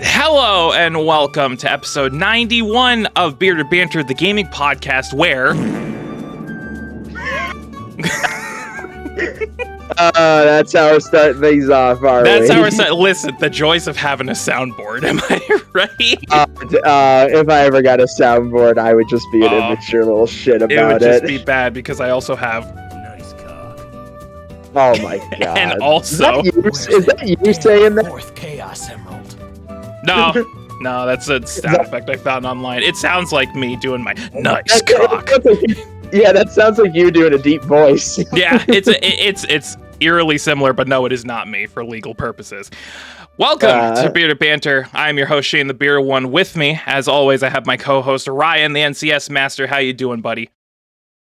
Hello and welcome to episode 91 of Bearded Banter, the gaming podcast where... That's how we start things off, That's how we're starting. Listen, the joys of having a soundboard, am I right? If I ever got a soundboard, I would just be an immature little shit about it. It would just be bad because I also have... Oh my god. And also... Is that you saying that? Fourth Chaos Emerald. No, that's a sound effect I found online. It sounds like me doing my nice cock. Yeah, that sounds like you doing a deep voice. Yeah, it's eerily similar, but no, it is not me for legal purposes. Welcome to Bearded Banter. I'm your host, Shane the Beer One. With me, as always, I have my co-host, Ryan, the NCS Master. How you doing, buddy?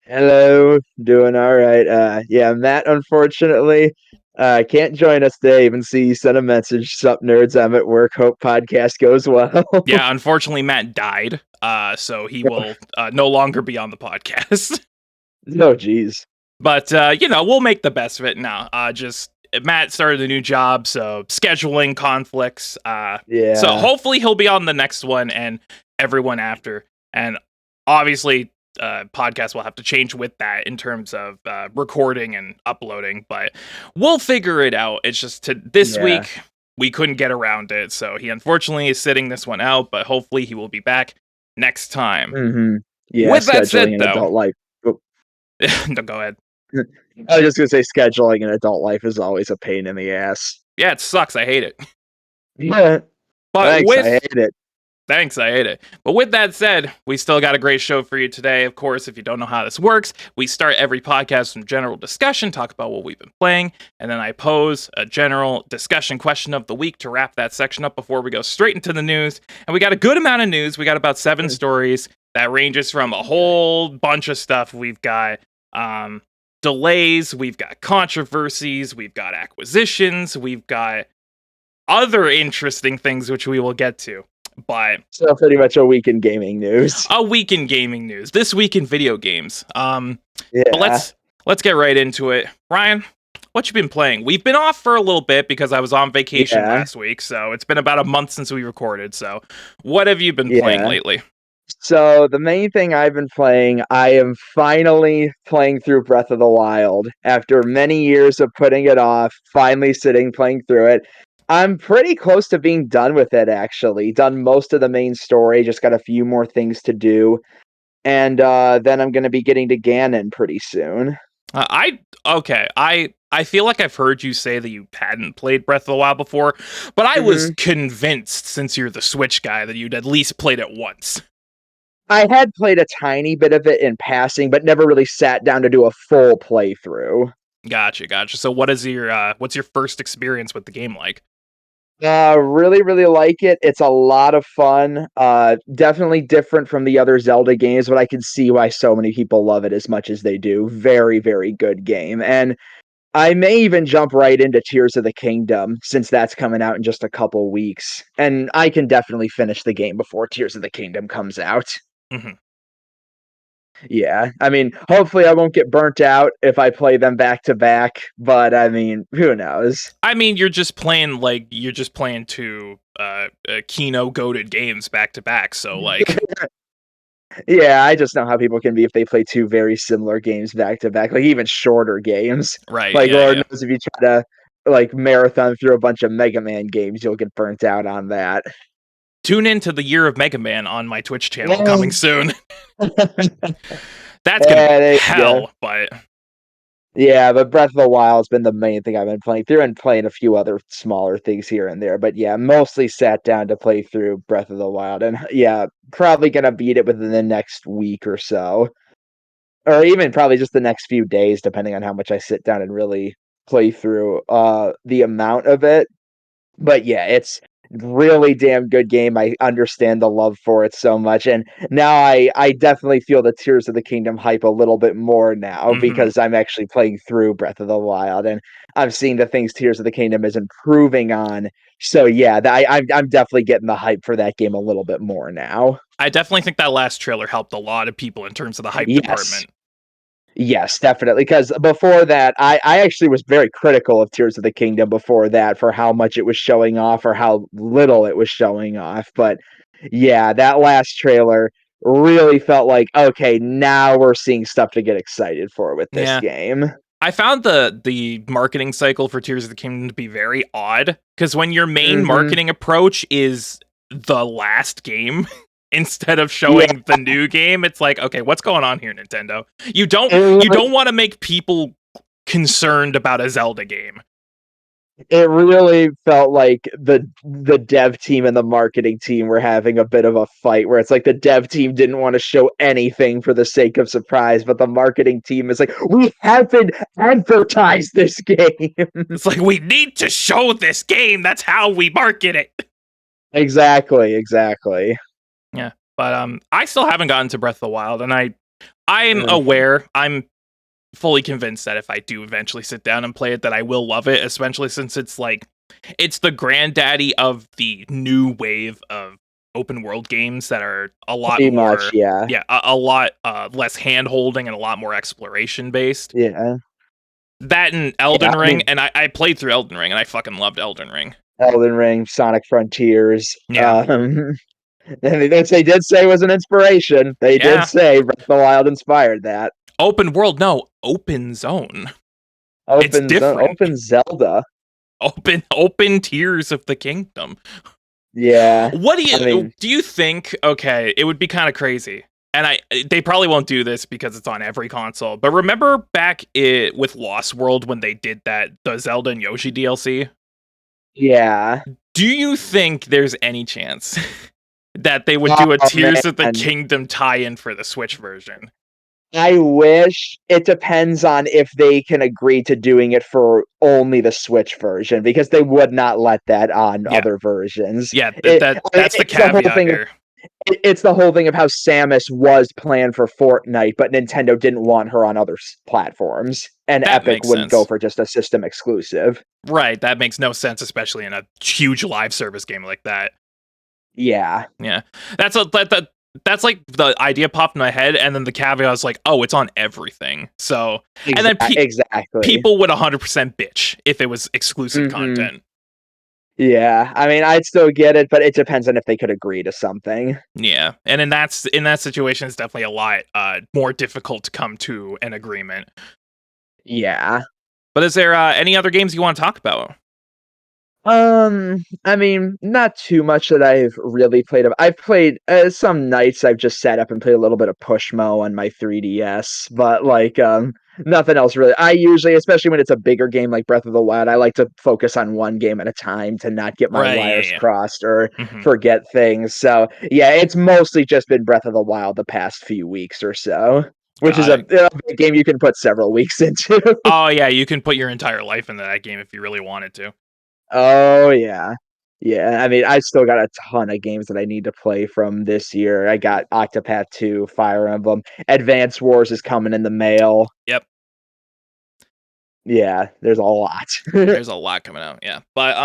Hello, doing all right. Yeah, Matt, unfortunately, can't join us today. Even see you sent a message. Sup, nerds, I'm at work. Hope podcast goes well. Yeah, unfortunately, Matt died, so he will no longer be on the podcast. Oh, geez. But, we'll make the best of it now. Matt started a new job, so scheduling conflicts. Yeah. So hopefully he'll be on the next one and everyone after. And obviously, podcast will have to change with that in terms of recording and uploading, but we'll figure it out. It's just this week we couldn't get around it, so he unfortunately is sitting this one out, but hopefully he will be back next time. Mm-hmm. Yeah, with that said, though, adult life. Oh. No, go ahead. I was just gonna say scheduling in adult life is always a pain in the ass. Yeah, it sucks. I hate it. Yeah, but thanks, I hate it. Thanks, I hate it. But with that said, we still got a great show for you today. Of course, if you don't know how this works, we start every podcast with general discussion, talk about what we've been playing, and then I pose a general discussion question of the week to wrap that section up before we go straight into the news. And we got a good amount of news. We got about 7 stories that ranges from a whole bunch of stuff. We've got delays, we've got controversies, we've got acquisitions, we've got other interesting things which we will get to. But so pretty much a week in gaming news. A week in gaming news. This week in video games. Yeah. But let's get right into it. Ryan, what you been playing? We've been off for a little bit because I was on vacation last week, so it's been about a month since we recorded. So what have you been playing lately? So the main thing I've been playing, I am finally playing through Breath of the Wild. After many years of putting it off, finally playing through it. I'm pretty close to being done with it, actually. Done most of the main story, just got a few more things to do. And then I'm going to be getting to Ganon pretty soon. I feel like I've heard you say that you hadn't played Breath of the Wild before, but I was convinced, since you're the Switch guy, that you'd at least played it once. I had played a tiny bit of it in passing, but never really sat down to do a full playthrough. Gotcha. So what is what's your first experience with the game like? Really, really like it. It's a lot of fun. Definitely different from the other Zelda games, but I can see why so many people love it as much as they do. Very, very good game. And I may even jump right into Tears of the Kingdom, since that's coming out in just a couple weeks. And I can definitely finish the game before Tears of the Kingdom comes out. Mm-hmm. Yeah, I mean, hopefully I won't get burnt out if I play them back to back, but I mean, who knows? I mean, you're just playing two Kino goated games back to back, so like yeah, I just know how people can be if they play two very similar games back to back, like even shorter games. Right. Like Lord knows if you try to like marathon through a bunch of Mega Man games, you'll get burnt out on that. Tune in to the Year of Mega Man on my Twitch channel coming soon. That's gonna be hell, but... Yeah, but Breath of the Wild's been the main thing I've been playing through, and playing a few other smaller things here and there. But yeah, mostly sat down to play through Breath of the Wild. And yeah, probably gonna beat it within the next week or so. Or even probably just the next few days, depending on how much I sit down and really play through the amount of it. But yeah, it's really damn good game. I understand the love for it so much, and now I definitely feel the Tears of the Kingdom hype a little bit more now because I'm actually playing through Breath of the Wild, and I'm seeing the things Tears of the Kingdom is improving on. So yeah, I'm definitely getting the hype for that game a little bit more now. I definitely think that last trailer helped a lot of people in terms of the hype department. Yes, definitely. Because before that, I actually was very critical of Tears of the Kingdom before that for how much it was showing off or how little it was showing off. But yeah, that last trailer really felt like, okay, now we're seeing stuff to get excited for with this Yeah. game. I found the marketing cycle for Tears of the Kingdom to be very odd because when your main Hmm. marketing approach is the last game instead of Yeah, showing the new game, it's like, okay, what's going on here, Nintendo? it You really, don't want to make people concerned about a Zelda game. it really felt like the dev team and the marketing team were having a bit of a fight where it's like the dev team didn't want to show anything for the sake of surprise, but the marketing team is like, we haven't advertised this game. It's like we need to show this game. That's how we market it. Exactly, exactly. Yeah. But I still haven't gotten to Breath of the Wild, and I'm Mm. aware, I'm fully convinced that if I do eventually sit down and play it, that I will love it, especially since it's like it's the granddaddy of the new wave of open world games that are a lot Pretty much, more, yeah. yeah, a lot less hand holding and a lot more exploration based. Yeah. That and Yeah, Elden I Ring, mean, and I played through Elden Ring and I fucking loved Elden Ring. Elden Ring, Sonic Frontiers. Yeah. They did say it was an inspiration. They did Yeah. say Breath of the Wild inspired that. Open world, no, open zone. It's different. Open Zelda. Open tiers of the kingdom. Yeah. What I mean, do you think? Okay, it would be kind of crazy, and they probably won't do this because it's on every console. But remember back with Lost World when they did the Zelda and Yoshi DLC? yeah. Do you think there's any chance that they would do a Oh Tears of the man. Kingdom tie-in for the Switch version? I wish. It depends on if they can agree to doing it for only the Switch version because they would not let that on Yeah, other versions. yeah. I mean, That's the caveat here. it's the whole thing of how Samus was planned for Fortnite, but Nintendo didn't want her on other platforms, and That Epic makes wouldn't go sense. for just a system exclusive. Right, that makes no sense, especially in a huge live service game like that. Yeah, Yeah, that's like the idea popped in my head, and then the caveat was like, oh, it's on everything. So, and then exactly. people would 100% bitch if it was exclusive Hmm. content. Yeah, I mean, I'd still get it, but it depends on if they could agree to something. Yeah, and in that situation, it's definitely a lot more difficult to come to an agreement. Yeah. But is there any other games you want to talk about? I mean, not too much that I've really played. I've played some nights. I've just sat up and played a little bit of Pushmo on my 3DS, but like, nothing else really. I usually, especially when it's a bigger game like Breath of the Wild, I like to focus on one game at a time to not get my Right, wires yeah, crossed or yeah. Hmm. forget things. So yeah, it's mostly just been Breath of the Wild the past few weeks or so, which is Got it. a big game you can put several weeks into. Oh yeah, you can put your entire life into that game if you really wanted to. Oh, yeah. Yeah, I mean, I still got a ton of games that I need to play from this year. I got Octopath 2, Fire Emblem, Advance Wars is coming in the mail. Yep. Yeah, there's a lot. There's a lot coming out, yeah. But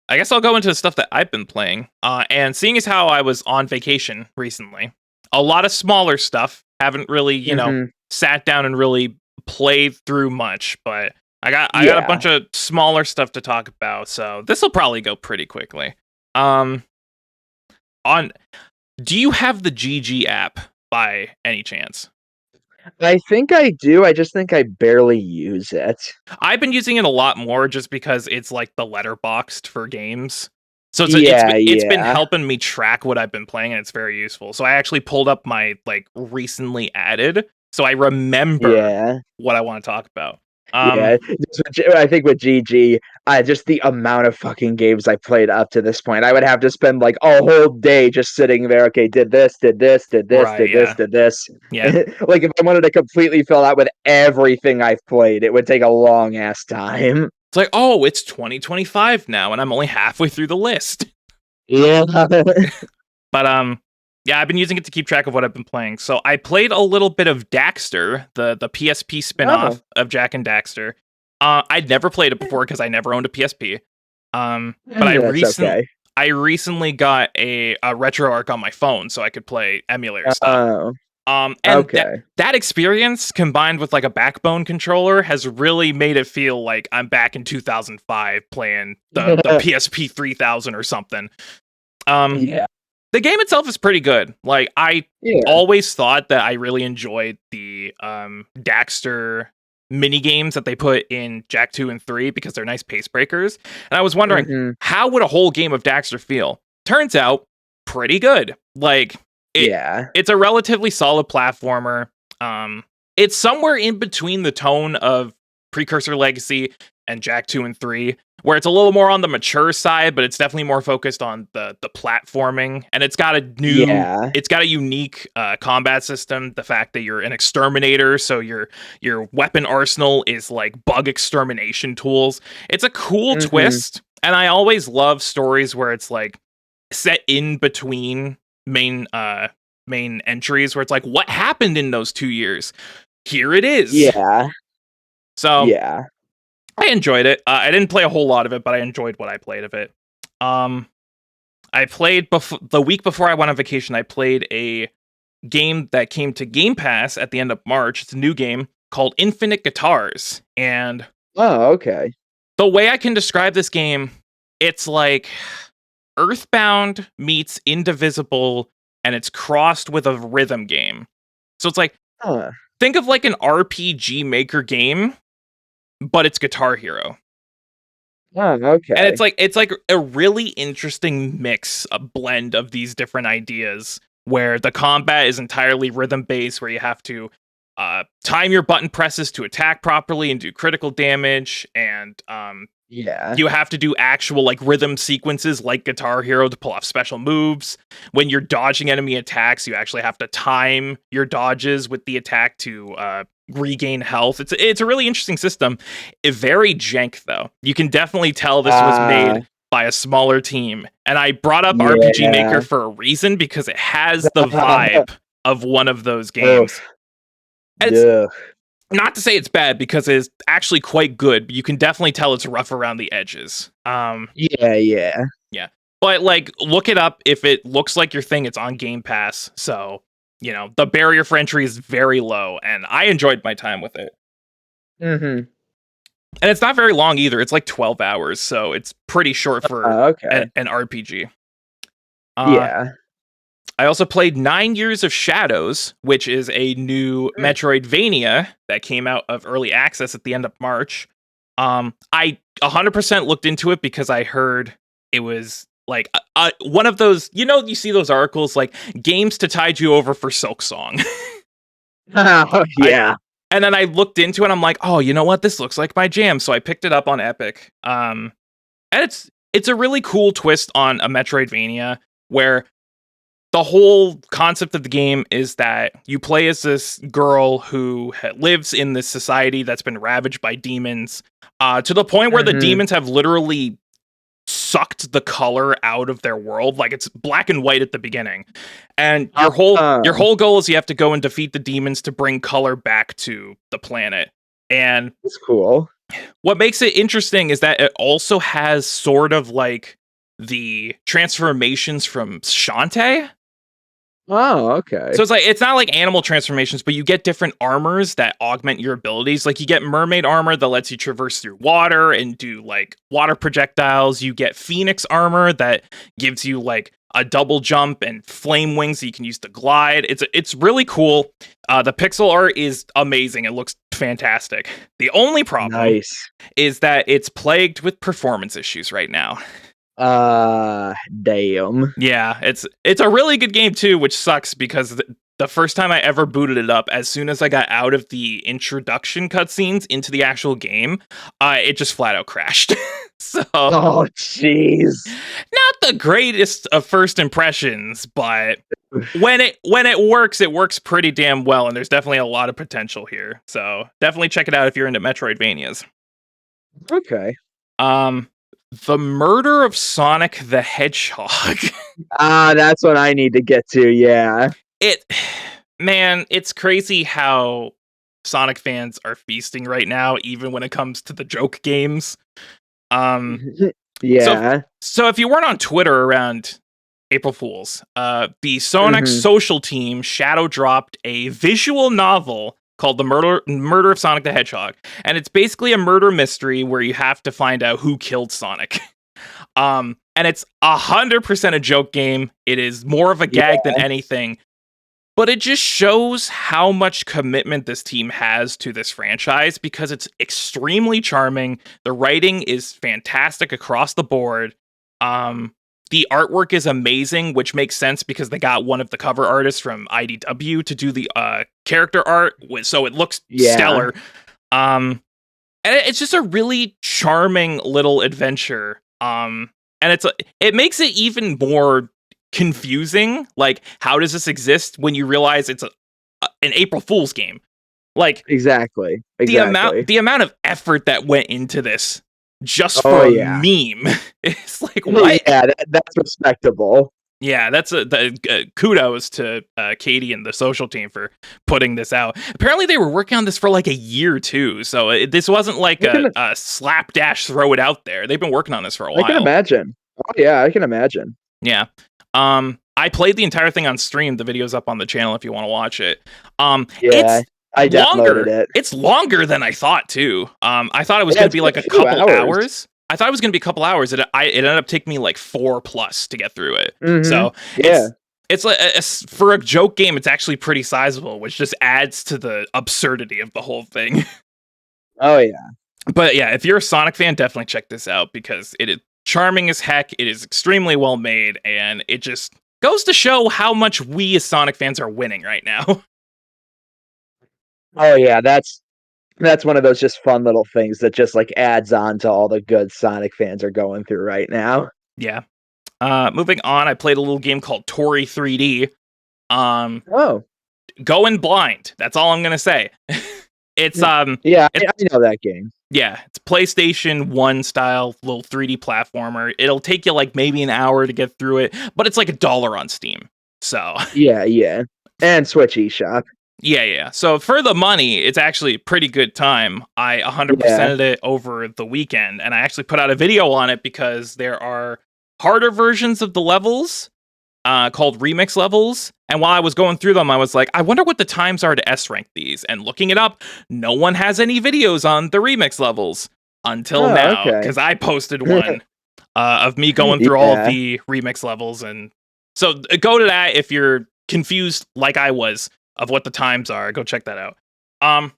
I guess I'll go into the stuff that I've been playing. And seeing as how I was on vacation recently, a lot of smaller stuff. Haven't really, Mhm. sat down and really played through much, but I got a Yeah. bunch of smaller stuff to talk about, so this will probably go pretty quickly. Um on Do you have the GG app by any chance? I think I do, I just think I barely use it. I've been using it a lot more just because it's like the letterboxed for games. So Yeah, it's been yeah. helping me track what I've been playing, and it's very useful. So I actually pulled up my like recently added, so I remember Yeah. what I want to talk about. Yeah, I think with GG, just the amount of fucking games I played up to this point, I would have to spend like a whole day just sitting there. Okay, did this, did this, did this, Right, did this, yeah, did this. yeah. Like if I wanted to completely fill out with everything I've played, it would take a long ass time. It's like, oh, it's 2025 now, and I'm only halfway through the list. Yeah. But yeah, I've been using it to keep track of what I've been playing. So I played a little bit of Daxter, the PSP Oh, spin-off of Jack and Daxter. I'd never played it before because I never owned a PSP. But that's okay. I recently got a retro arc on my phone so I could play emulator stuff. Oh. And Okay. that experience combined with like a backbone controller has really made it feel like I'm back in 2005 playing the PSP 3000 or something. Um, Yeah. the game itself is pretty good. Like I Yeah. always thought that I really enjoyed the Daxter mini games that they put in Jack 2 and 3 because they're nice pace breakers. And I was wondering, Mhm. how would a whole game of Daxter feel? Turns out pretty good. Like it Yeah. it's a relatively solid platformer. Um it's somewhere in between the tone of Precursor Legacy and Jack 2 and 3, where it's a little more on the mature side, but it's definitely more focused on the platforming. And Yeah. it's got a unique combat system. The fact that you're an exterminator, so your weapon arsenal is like bug extermination tools. It's a cool Mhm. twist, and I always love stories where it's like set in between main main entries, where it's like, what happened in those 2 years? Here it is. Yeah. So Yeah. I enjoyed it. I didn't play a whole lot of it, but I enjoyed what I played of it. Um, I played the week before I went on vacation. I played a game that came to Game Pass at the end of March. It's a new game called Infinite Guitars, and Oh, okay. the way I can describe this game, it's like Earthbound meets Indivisible, and it's crossed with a rhythm game. So it's like, Huh. think of like an RPG Maker game, but it's Guitar Hero. Oh, And okay. it's like a really interesting mix, a blend of these different ideas where the combat is entirely rhythm based, where you have to time your button presses to attack properly and do critical damage, and Yeah. you have to do actual like rhythm sequences like Guitar Hero to pull off special moves. When you're dodging enemy attacks, you actually have to time your dodges with the attack to regain health. It's a really interesting system. Very jank though. You can definitely tell this was Ah, made by a smaller team. And I brought up RPG Maker yeah. for a reason because it has the vibe of one of those games. Oof. And it's Ugh. not to say it's bad because it's actually quite good, but you can definitely tell it's rough around the edges. Yeah, yeah. Yeah. But like look it up if it looks like your thing, it's on Game Pass. So, the barrier for entry is very low and I enjoyed my time with it. Mhm. And it's not very long either. It's like 12 hours, so it's pretty short for Okay. an RPG. Uh Yeah. I also played 9 Years of Shadows, which is a new Mm. Metroidvania that came out of early access at the end of March. I 100% looked into it because I heard it was like one of those, you see those articles like games to tide you over for Silk Song. Oh, I yeah. and then I looked into it. I'm like, oh, you know what? This looks like my jam. So I picked it up on Epic. And it's a really cool twist on a Metroidvania where the whole concept of the game is that you play as this girl who lives in this society that's been ravaged by demons, to the point where the Mhm. demons have literally sucked the color out of their world. Like it's black and white at the beginning, and your Oh, whole goal is you have to go and defeat the demons to bring color back to the planet. And that's cool. what makes it interesting is that it also has sort of like the transformations from Shantae. Oh, okay. So it's not like animal transformations, but you get different armors that augment your abilities. Like you get mermaid armor that lets you traverse through water and do like water projectiles. You get phoenix armor that gives you like a double jump and flame wings that you can use to glide. It's really cool. The pixel art is amazing. It looks fantastic. The only problem Nice. is that it's plagued with performance issues right now. Damn. Yeah, it's a really good game too, which sucks because the first time I ever booted it up, as soon as I got out of the introduction cutscenes into the actual game, it just flat out crashed. So, not Oh, jeez. the greatest of first impressions, but when it works pretty damn well, and there's definitely a lot of potential here. So definitely check it out if you're into Metroidvanias. Okay. Um, the Murder of Sonic the Hedgehog. That's what I need to get to, yeah. It man, it's crazy how Sonic fans are feasting right now, even when it comes to the joke games. Um, so Yeah. so if you weren't on Twitter around April Fools. The Sonic Hmm. social team shadow dropped a visual novel called The Murder of Sonic the Hedgehog, and it's basically a murder mystery where you have to find out who killed Sonic. And it's 100% a joke game. It is more of a Yeah, gag than anything, but it just shows how much commitment this team has to this franchise because it's extremely charming. The writing is fantastic across the board. Um, the artwork is amazing, which makes sense because they got one of the cover artists from IDW to do the character art, so it looks yeah, stellar. Um, and it's just a really charming little adventure. And it makes it even more confusing. Like, how does this exist when you realize it's an April Fool's game? Like exactly, the exactly. amount of effort that went into this just Oh for a yeah, meme. It's like what? yeah. That's respectable. Yeah, that's kudos to Katie and the social team for putting this out. Apparently, they were working on this for like a year too, so this wasn't like I can a slapdash throw it out there. They've been working on this for a I can while. imagine. Oh yeah, I can imagine. Yeah. I played the entire thing on stream. The video's up on the channel if you want to watch it. Yeah, It's I downloaded longer. it. It's longer than I thought too. I thought it was Yeah, going to it's be been like a a few couple hours. hours. I thought it was going to be a couple hours. It ended up taking me like 4+ to get through it. Hmm. So Yeah. it's like for a joke game, it's actually pretty sizable, which just adds to the absurdity of the whole thing. Oh yeah. But yeah, if you're a Sonic fan, definitely check this out because it is charming as heck. It is extremely well made, and it just goes to show how much we as Sonic fans are winning right now. Oh yeah. That's one of those just fun little things that just like adds on to all the good Sonic fans are going through right now. Yeah. Moving on, I played a little game called Tori 3D. Um, Oh. Going blind. That's all I'm gonna say. it's Yeah, it's I know that game. yeah, it's PlayStation 1 style little 3D platformer. It'll take you like maybe an hour to get through it, but it's like $1 on Steam. So Yeah, yeah. And Switch eShop. yeah. So for the money, it's actually a pretty good time. I Yeah. 100%ed it over the weekend, and I actually put out a video on it because there are harder versions of the levels called remix levels. And while I was going through them, I was like, I wonder what the times are to S rank these. And looking it up, no one has any videos on the remix levels until Oh, now okay. because I posted one of me going through all of Yeah. the remix levels. And so go to that if you're confused like I was of what the times are. Go check that out.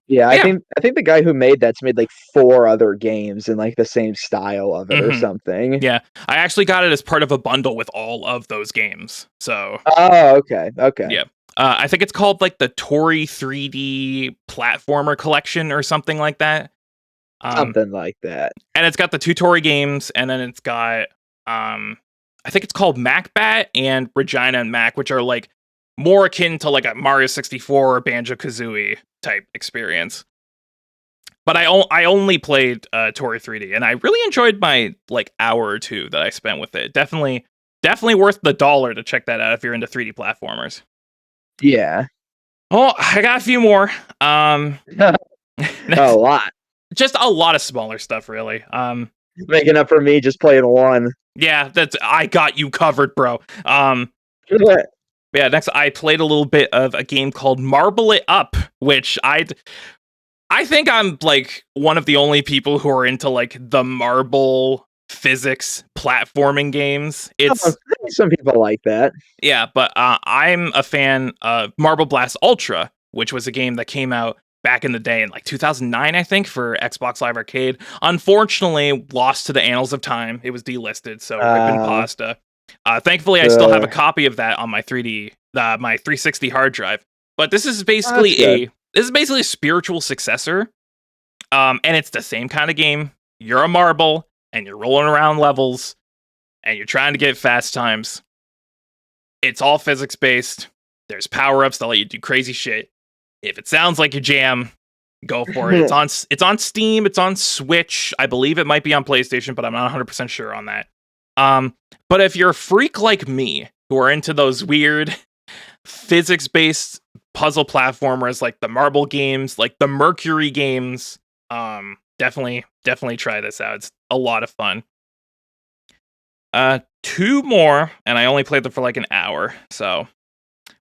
Yeah, I Yeah. think the guy who made that's made like 4 other games in like the same style of it or hmm something. Yeah. I actually got it as part of a bundle with all of those games. So Oh, okay. Okay. yeah. I think it's called like the Tori 3D platformer collection or something like that. Um, Something like that. and it's got the two Tori games, and then it's got I think it's called MacBat and Regina and Mac, which are like more akin to like a Mario 64 or Banjo Kazooie type experience. But I only played Tori 3D, and I really enjoyed my like hour or two that I spent with it. Definitely worth the $1 to check that out if you're into 3D platformers. Yeah. Oh, I got a few more. A lot. Just a lot of smaller stuff, really. Making up for me just playing one. Yeah, that's I got you covered, bro. Yeah, next I played a little bit of a game called Marble It Up, which I think I'm like one of the only people who are into like the marble physics platforming games. Oh, It's some people like that. yeah, but I'm a fan of Marble Blast Ultra, which was a game that came out back in the day in like 2009, I think, for Xbox Live Arcade. Unfortunately, lost to the annals of time. It was delisted, so rip and Uh, pasta. Thankfully, I still have a copy of that on my 3D, my 360 hard drive. But this is that's good. basically a spiritual successor. And it's the same kind of game. You're a marble, and you're rolling around levels, and you're trying to get fast times. It's all physics based. There's power ups that let you do crazy shit. If it sounds like your jam, go for it. It's on Steam. It's on Switch. I believe it might be on PlayStation, but I'm not 100% sure on that. But if you're a freak like me, who are into those weird physics based puzzle platformers like the Marble games, like the Mercury games, definitely try this out. It's a lot of fun. two more, and I only played them for like an hour. So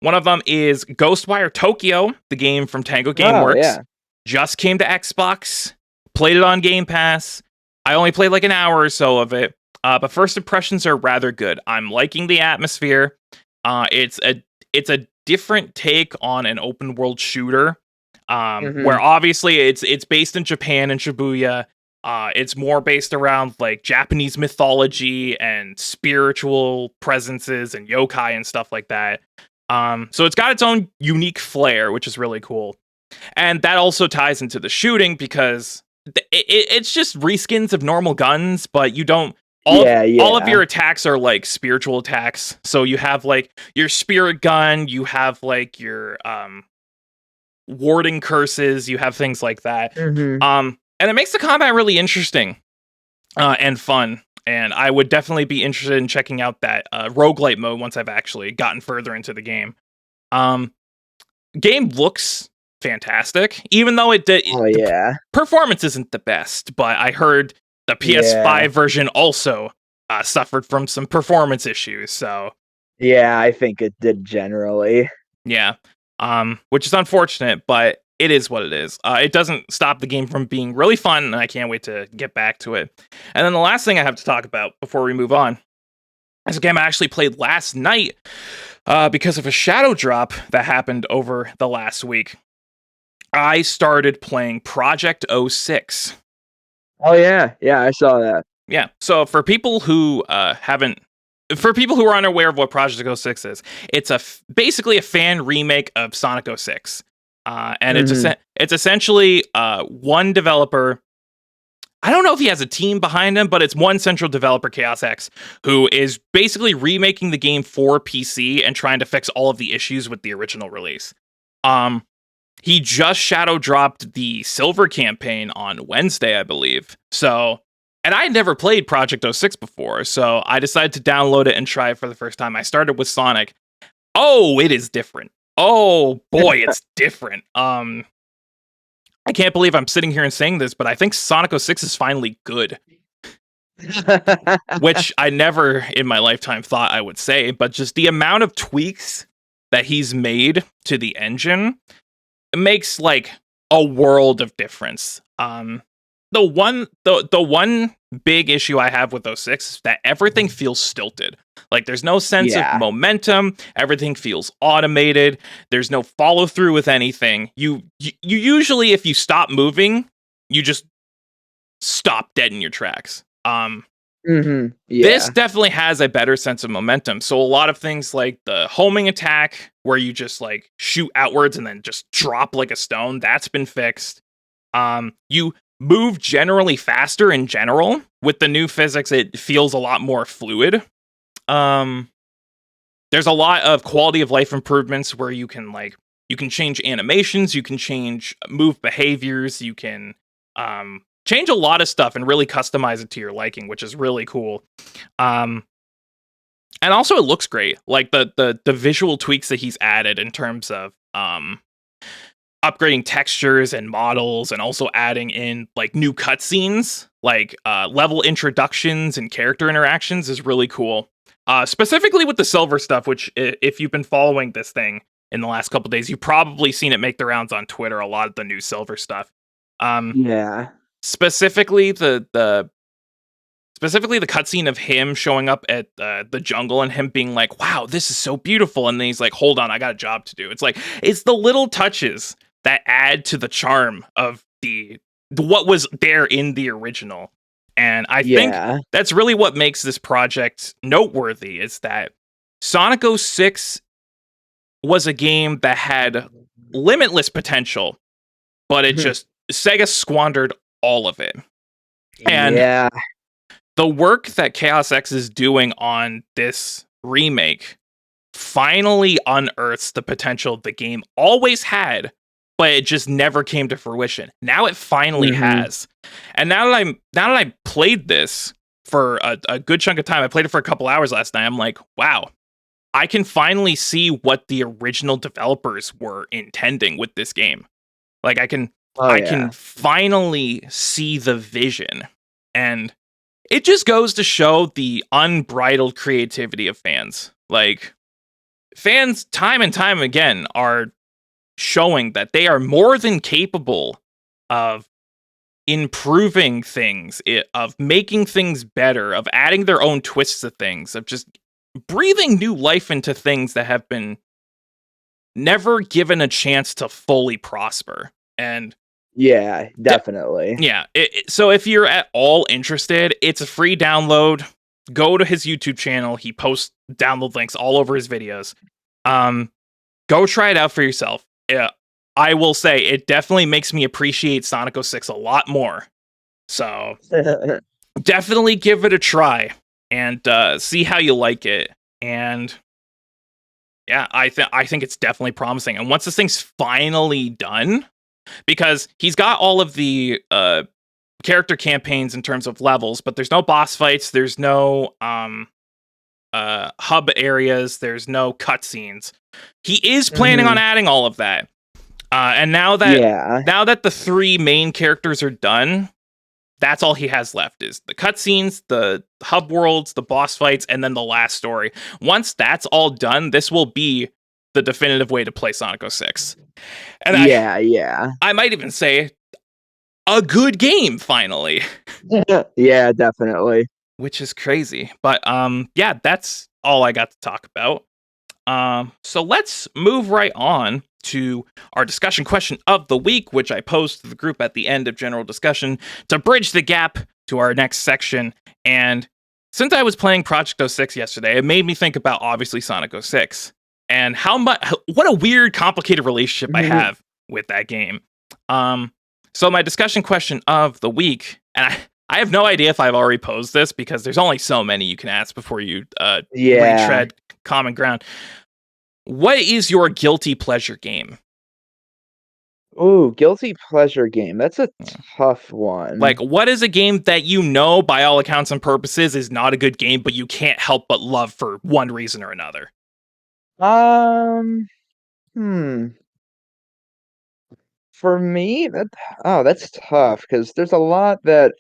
one of them is Ghostwire Tokyo, the game from Tango Oh, Gameworks. yeah. Just came to Xbox. Played it on Game Pass. I only played like an hour or so of it, but first impressions are rather good. I'm liking the atmosphere. It's a different take on an open world shooter, where Mhm. obviously it's based in Japan and Shibuya. It's more based around like Japanese mythology and spiritual presences and yokai and stuff like that. So it's got its own unique flair, which is really cool. And that also ties into the shooting because it's just reskins of normal guns, but you don't Yeah, all of yeah. your attacks are like spiritual attacks. So you have like your spirit gun, you have like your warding curses, you have things like that. Mhm. And it makes the combat really interesting and fun. And I would definitely be interested in checking out that roguelite mode once I've actually gotten further into the game. Um, Game looks fantastic, even though Oh, the yeah. performance isn't the best. But I heard the Yeah. PS5 version also suffered from some performance issues. So Yeah, I think it did generally. yeah, which is unfortunate, but it is what it is. It doesn't stop the game from being really fun, and I can't wait to get back to it. And then the last thing I have to talk about before we move on is a game I actually played last night because of a shadow drop that happened over the last week. I started playing Project 06. Oh, yeah. Yeah, I saw that. Yeah. So for people who for people who are unaware of what Project 06 is, it's basically a fan remake of Sonic 06. And Mhm. it's essentially one developer. I don't know if he has a team behind him, but it's one central developer, Chaos X, who is basically remaking the game for PC and trying to fix all of the issues with the original release. Um, he just shadow dropped the silver campaign on Wednesday, I believe. So, and I had never played Project 06 before, so I decided to download it and try it for the first time. I started with Sonic. Oh, it is different. Oh boy, it's different. I can't believe I'm sitting here and saying this, but I think Sonic 06 is finally good, which I never in my lifetime thought I would say, but just the amount of tweaks that he's made to the engine, it makes like a world of difference. The one big issue I have with 06 is that everything feels stilted. Like there's no sense of Yeah. momentum. Everything feels automated. There's no follow through with anything. You usually, if you stop moving, you just stop dead in your tracks. Mhm. This Yeah. definitely has a better sense of momentum. So a lot of things like the homing attack, where you just like shoot outwards and then just drop like a stone, that's been fixed. You move generally faster in general. With the new physics, it feels a lot more fluid. Um, there's a lot of quality of life improvements where you can change animations, you can change move behaviors, you can change a lot of stuff and really customize it to your liking, which is really cool. Um, and also it looks great. Like the visual tweaks that he's added in terms of upgrading textures and models and also adding in like new cutscenes, like level introductions and character interactions is really cool. Specifically with the silver stuff, which if you've been following this thing in the last couple days, you've probably seen it make the rounds on Twitter, a lot of the new silver stuff. Um, Yeah. specifically the cutscene of him showing up at the jungle and him being like, "Wow, this is so beautiful," and then he's like, "Hold on, I got a job to do." It's the little touches that add to the charm of the what was there in the original, and I think Yeah. that's really what makes this project noteworthy. Is that Sonic 06 was a game that had limitless potential, but it Mhm. just Sega squandered all of it, and Yeah. the work that Chaos X is doing on this remake finally unearths the potential the game always had, but it just never came to fruition. Now it finally Mhm. has. And now that I played this for a good chunk of time, I played it for a couple hours last night. I'm like, wow, I can finally see what the original developers were intending with this game. Like Oh, I can yeah. finally see the vision. And it just goes to show the unbridled creativity of fans. Like, fans time and time again are showing that they are more than capable of improving things, of making things better, of adding their own twists to things, of just breathing new life into things that have been never given a chance to fully prosper. And Yeah, definitely. yeah, so if you're at all interested, it's a free download. Go to his YouTube channel. He posts download links all over his videos. Go try it out for yourself. Yeah, I will say it definitely makes me appreciate Sonic 06 a lot more. So definitely give it a try and see how you like it. And yeah, I think it's definitely promising. And once this thing's finally done, because he's got all of the character campaigns in terms of levels, but there's no boss fights, there's no hub areas, there's no cutscenes. He is planning on adding all of that. And now that the 3 main characters are done, that's all he has left is the cutscenes, the hub worlds, the boss fights, and then the last story. Once that's all done, this will be the definitive way to play Sonic 06. And I might even say a good game finally. Yeah, definitely. Which is crazy. But yeah, that's all I got to talk about. So let's move right on to our discussion question of the week, which I posed to the group at the end of general discussion to bridge the gap to our next section. And since I was playing Project 06 yesterday, it made me think about obviously Sonic 06 and what a weird, complicated relationship I have with that game. So my discussion question of the week, and I have no idea if I've already posed this because there's only so many you can ask before you retread common ground. What is your guilty pleasure game? Ooh, guilty pleasure game. That's a tough one. Like, what is a game that you know, by all accounts and purposes, is not a good game, but you can't help but love for one reason or another? For me, that's tough because there's a lot that.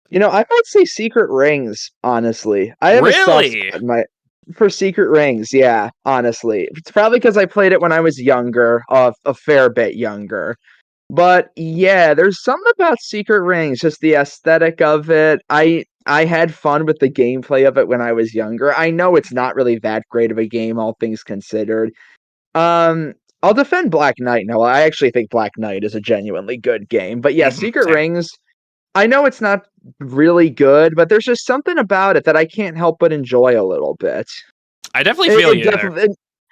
I might say Secret Rings, honestly. I have a soft Really? spot for Secret Rings, yeah, honestly. It's probably because I played it when I was younger, a fair bit younger. But yeah, there's something about Secret Rings, just the aesthetic of it. I had fun with the gameplay of it when I was younger. I know it's not really that great of a game, all things considered. Um, I'll defend Black Knight. No, I actually think Black Knight is a genuinely good game. But yeah, Secret Same. Rings, I know it's not really good, but there's just something about it that I can't help but enjoy a little bit. I definitely feel you there.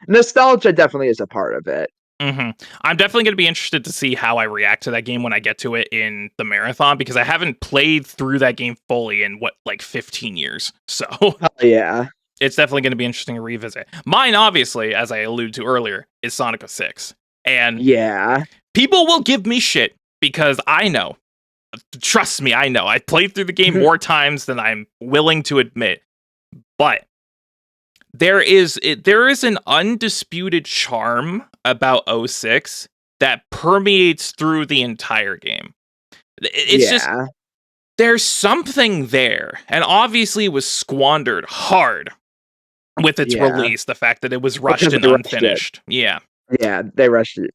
Nostalgia definitely is a part of it. I'm definitely going to be interested to see how I react to that game when I get to it in the marathon, because I haven't played through that game fully in 15 years. So Yeah. It's definitely going to be interesting to revisit. Mine, obviously, as I alluded to earlier, is Sonic 06. And yeah, people will give me shit because I know. Trust me, I know. I played through the game more times than I'm willing to admit. But there is an undisputed charm about 06 that permeates through the entire game. It's just there's something there, and obviously it was squandered hard with its release. The fact that it was rushed and unfinished. Yeah, they rushed it.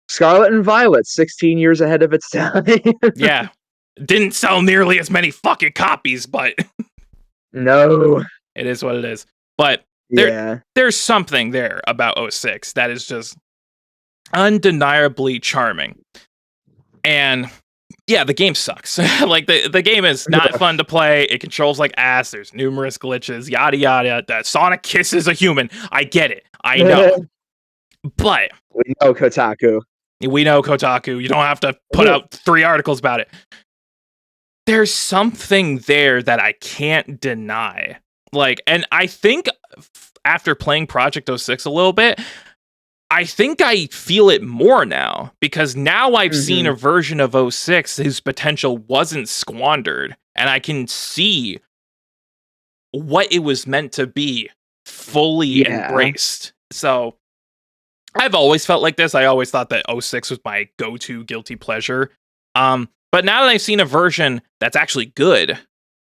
Scarlet and Violet, 16 years ahead of its time. Yeah, didn't sell nearly as many fucking copies, but no, it is what it is. But there's something there about 06 that is just undeniably charming. And yeah, the game sucks. Like the game is not fun to play. It controls like ass. There's numerous glitches, yada yada. Sonic kisses a human. I get it. I know. But we know Kotaku. You don't have to put out 3 articles about it. There's something there that I can't deny. Like, and I think after playing Project 06 a little bit, I think I feel it more now, because now I've seen a version of 06 whose potential wasn't squandered, and I can see what it was meant to be fully embraced. So I've always felt like this. I always thought that 06 was my go-to guilty pleasure. But now that I've seen a version that's actually good,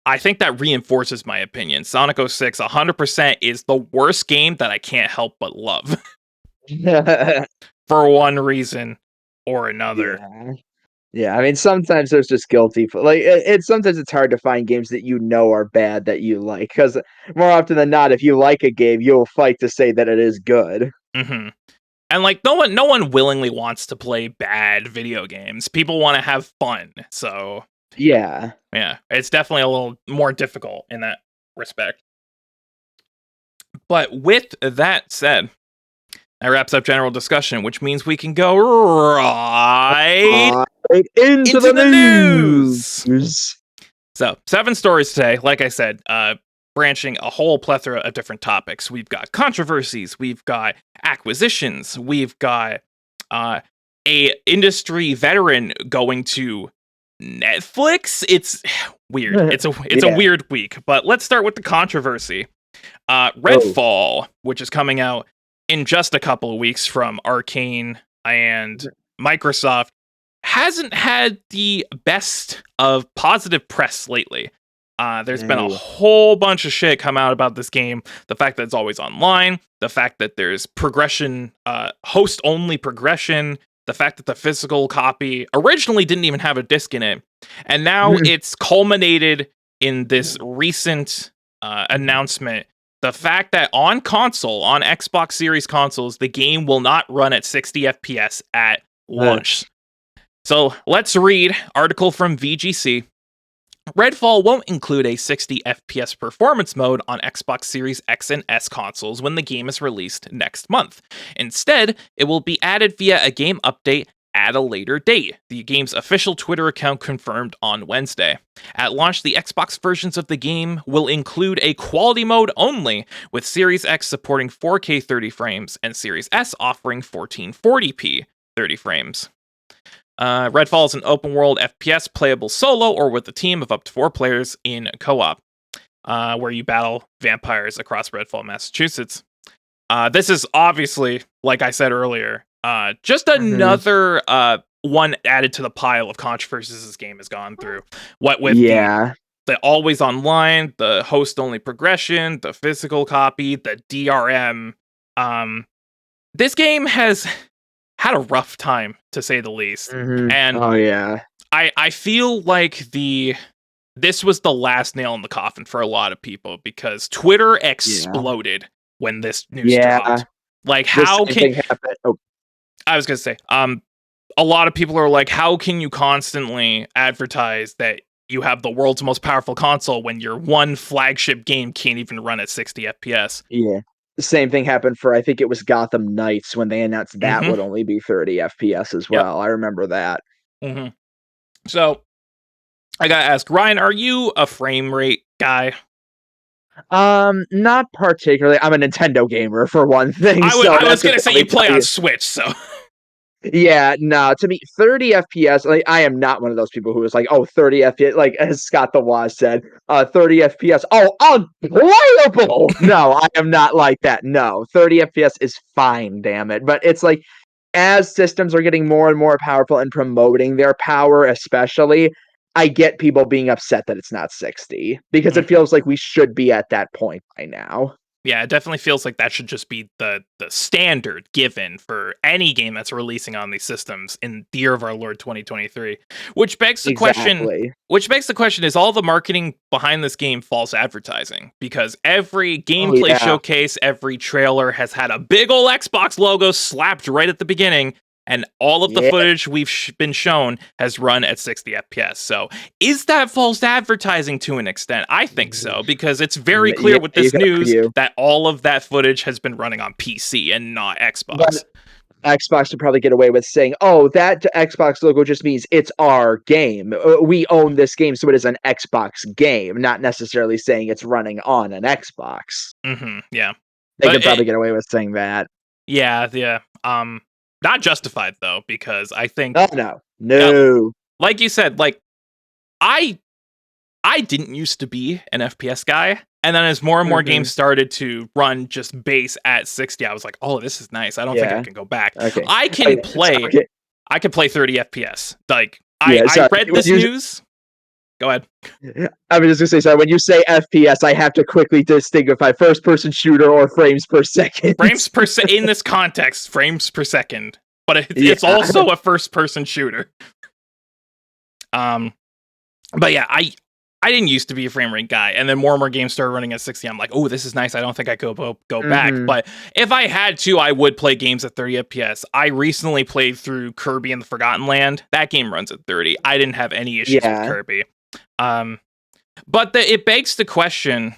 I think that reinforces my opinion. Sonic 06 100% is the worst game that I can't help but love for one reason or another. Yeah. Yeah, I mean, sometimes there's just sometimes it's hard to find games that you know are bad that you like, because more often than not, if you like a game, you'll fight to say that it is good. hmm And like no one willingly wants to play bad video games. People want to have fun. So Yeah. yeah, it's definitely a little more difficult in that respect. But with that said, that wraps up general discussion, which means we can go right Right into into the the news. news. So, 7 stories today, like I said, branching a whole plethora of different topics. We've got controversies, we've got acquisitions, we've got a industry veteran going to Netflix. It's weird. It's a Yeah. weird week, but let's start with the controversy. Oh. Redfall, which is coming out in just a couple of weeks from Arcane and Microsoft, hasn't had the best of positive press lately. There's been a No. whole bunch of shit come out about this game. The fact that it's always online, the fact that there's progression, host only progression, the fact that the physical copy originally didn't even have a disc in it. And now it's culminated in this recent announcement. The fact that on console, on Xbox Series consoles, the game will not run at 60 FPS at launch. So let's read article from VGC. Redfall won't include a 60 FPS performance mode on Xbox Series X and S consoles when the game is released next month. Instead, it will be added via a game update at a later date, the game's official Twitter account confirmed on Wednesday. At launch, the Xbox versions of the game will include a quality mode only, with Series X supporting 4K 30 frames and Series S offering 1440p 30 frames. Redfall is an open world FPS playable solo or with a team of up to 4 players in co-op, where you battle vampires across Redfall, Massachusetts. This is obviously, like I said earlier, just another one added to the pile of controversies this game has gone through. What with the always online, the host only progression, the physical copy, the DRM. This game has had a rough time, to say the least. And I feel like this was the last nail in the coffin for a lot of people, because Twitter exploded when this news dropped. Like, how can I was gonna say, a lot of people are like, how can you constantly advertise that you have the world's most powerful console when your one flagship game can't even run at 60 FPS? Yeah. The same thing happened for, I think it was Gotham Knights, when they announced that would only be 30 FPS as well. I remember that. So, I gotta ask, Ryan, are you a frame rate guy? Not particularly. I'm a Nintendo gamer, for one thing. I was gonna say you play on Switch, so. Yeah, no, to me, 30 FPS, like, I am not one of those people who is like, oh, 30 FPS, like, as Scott the Waz said, 30 FPS, oh, unplayable! No, I am not like that, no. 30 FPS is fine, damn it. But it's like, as systems are getting more and more powerful and promoting their power especially, I get people being upset that it's not 60, because it feels like we should be at that point by now. Yeah, it definitely feels like that should just be the standard given for any game that's releasing on these systems in the year of our Lord 2023. Which begs the question, is all the marketing behind this game false advertising? Because every gameplay showcase, every trailer has had a big ol' Xbox logo slapped right at the beginning, and all of the footage we've been shown has run at 60 FPS. So, is that false advertising to an extent? I think so, because it's very clear with this news that all of that footage has been running on PC and not Xbox. But Xbox would probably get away with saying, oh, that Xbox logo just means it's our game. We own this game, so it is an Xbox game, not necessarily saying it's running on an Xbox. Yeah. They could probably get away with saying that. Yeah. Not justified, though, because I think... Oh, no. Like you said, like, I didn't used to be an FPS guy, and then as more and more games started to run just base at 60, I was like, oh, this is nice. I don't think I can go back. I can play 30 FPS. Like, I Yeah, I sorry. read this news. Go ahead. I was just gonna say, sorry. When you say FPS, I have to quickly distinguish first-person shooter or frames per second. Frames per in this context, frames per second, but it's Yeah. also a first-person shooter. But yeah, I didn't used to be a frame rate guy, and then more and more games started running at 60. I'm like, oh, this is nice. I don't think I could go back. Mhm. But if I had to, I would play games at 30 FPS. I recently played through Kirby and the Forgotten Land. That game runs at 30. I didn't have any issues with Yeah. Kirby. But it begs the question: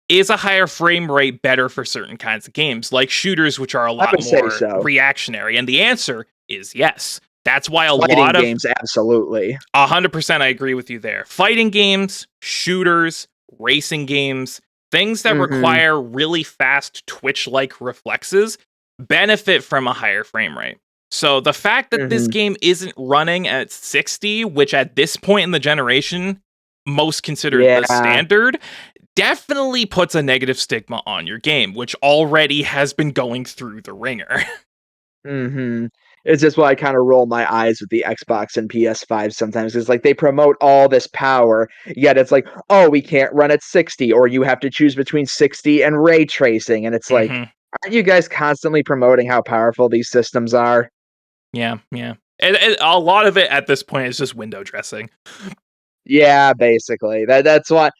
is a higher frame rate better for certain kinds of games, like shooters, which are a I lot would say more so. reactionary? And the answer is yes. That's why a Fighting lot of games, absolutely. 100% I agree with you there. Fighting games, shooters, racing games, things that Mhm. require really fast twitch-like reflexes benefit from a higher frame rate. So the fact that this Mhm. game isn't running at 60, which at this point in the generation most considered the Yeah. standard, definitely puts a negative stigma on your game, which already has been going through the ringer. Mhm. It's just why I kinda roll my eyes with the Xbox and PS5 sometimes. It's like they promote all this power, yet it's like, "Oh, we can't run at 60," or you have to choose between 60 and ray tracing, and it's like, Mhm. aren't you guys constantly promoting how powerful these systems are? Yeah, yeah. And a lot of it at this point is just window dressing. Yeah, basically. That's why,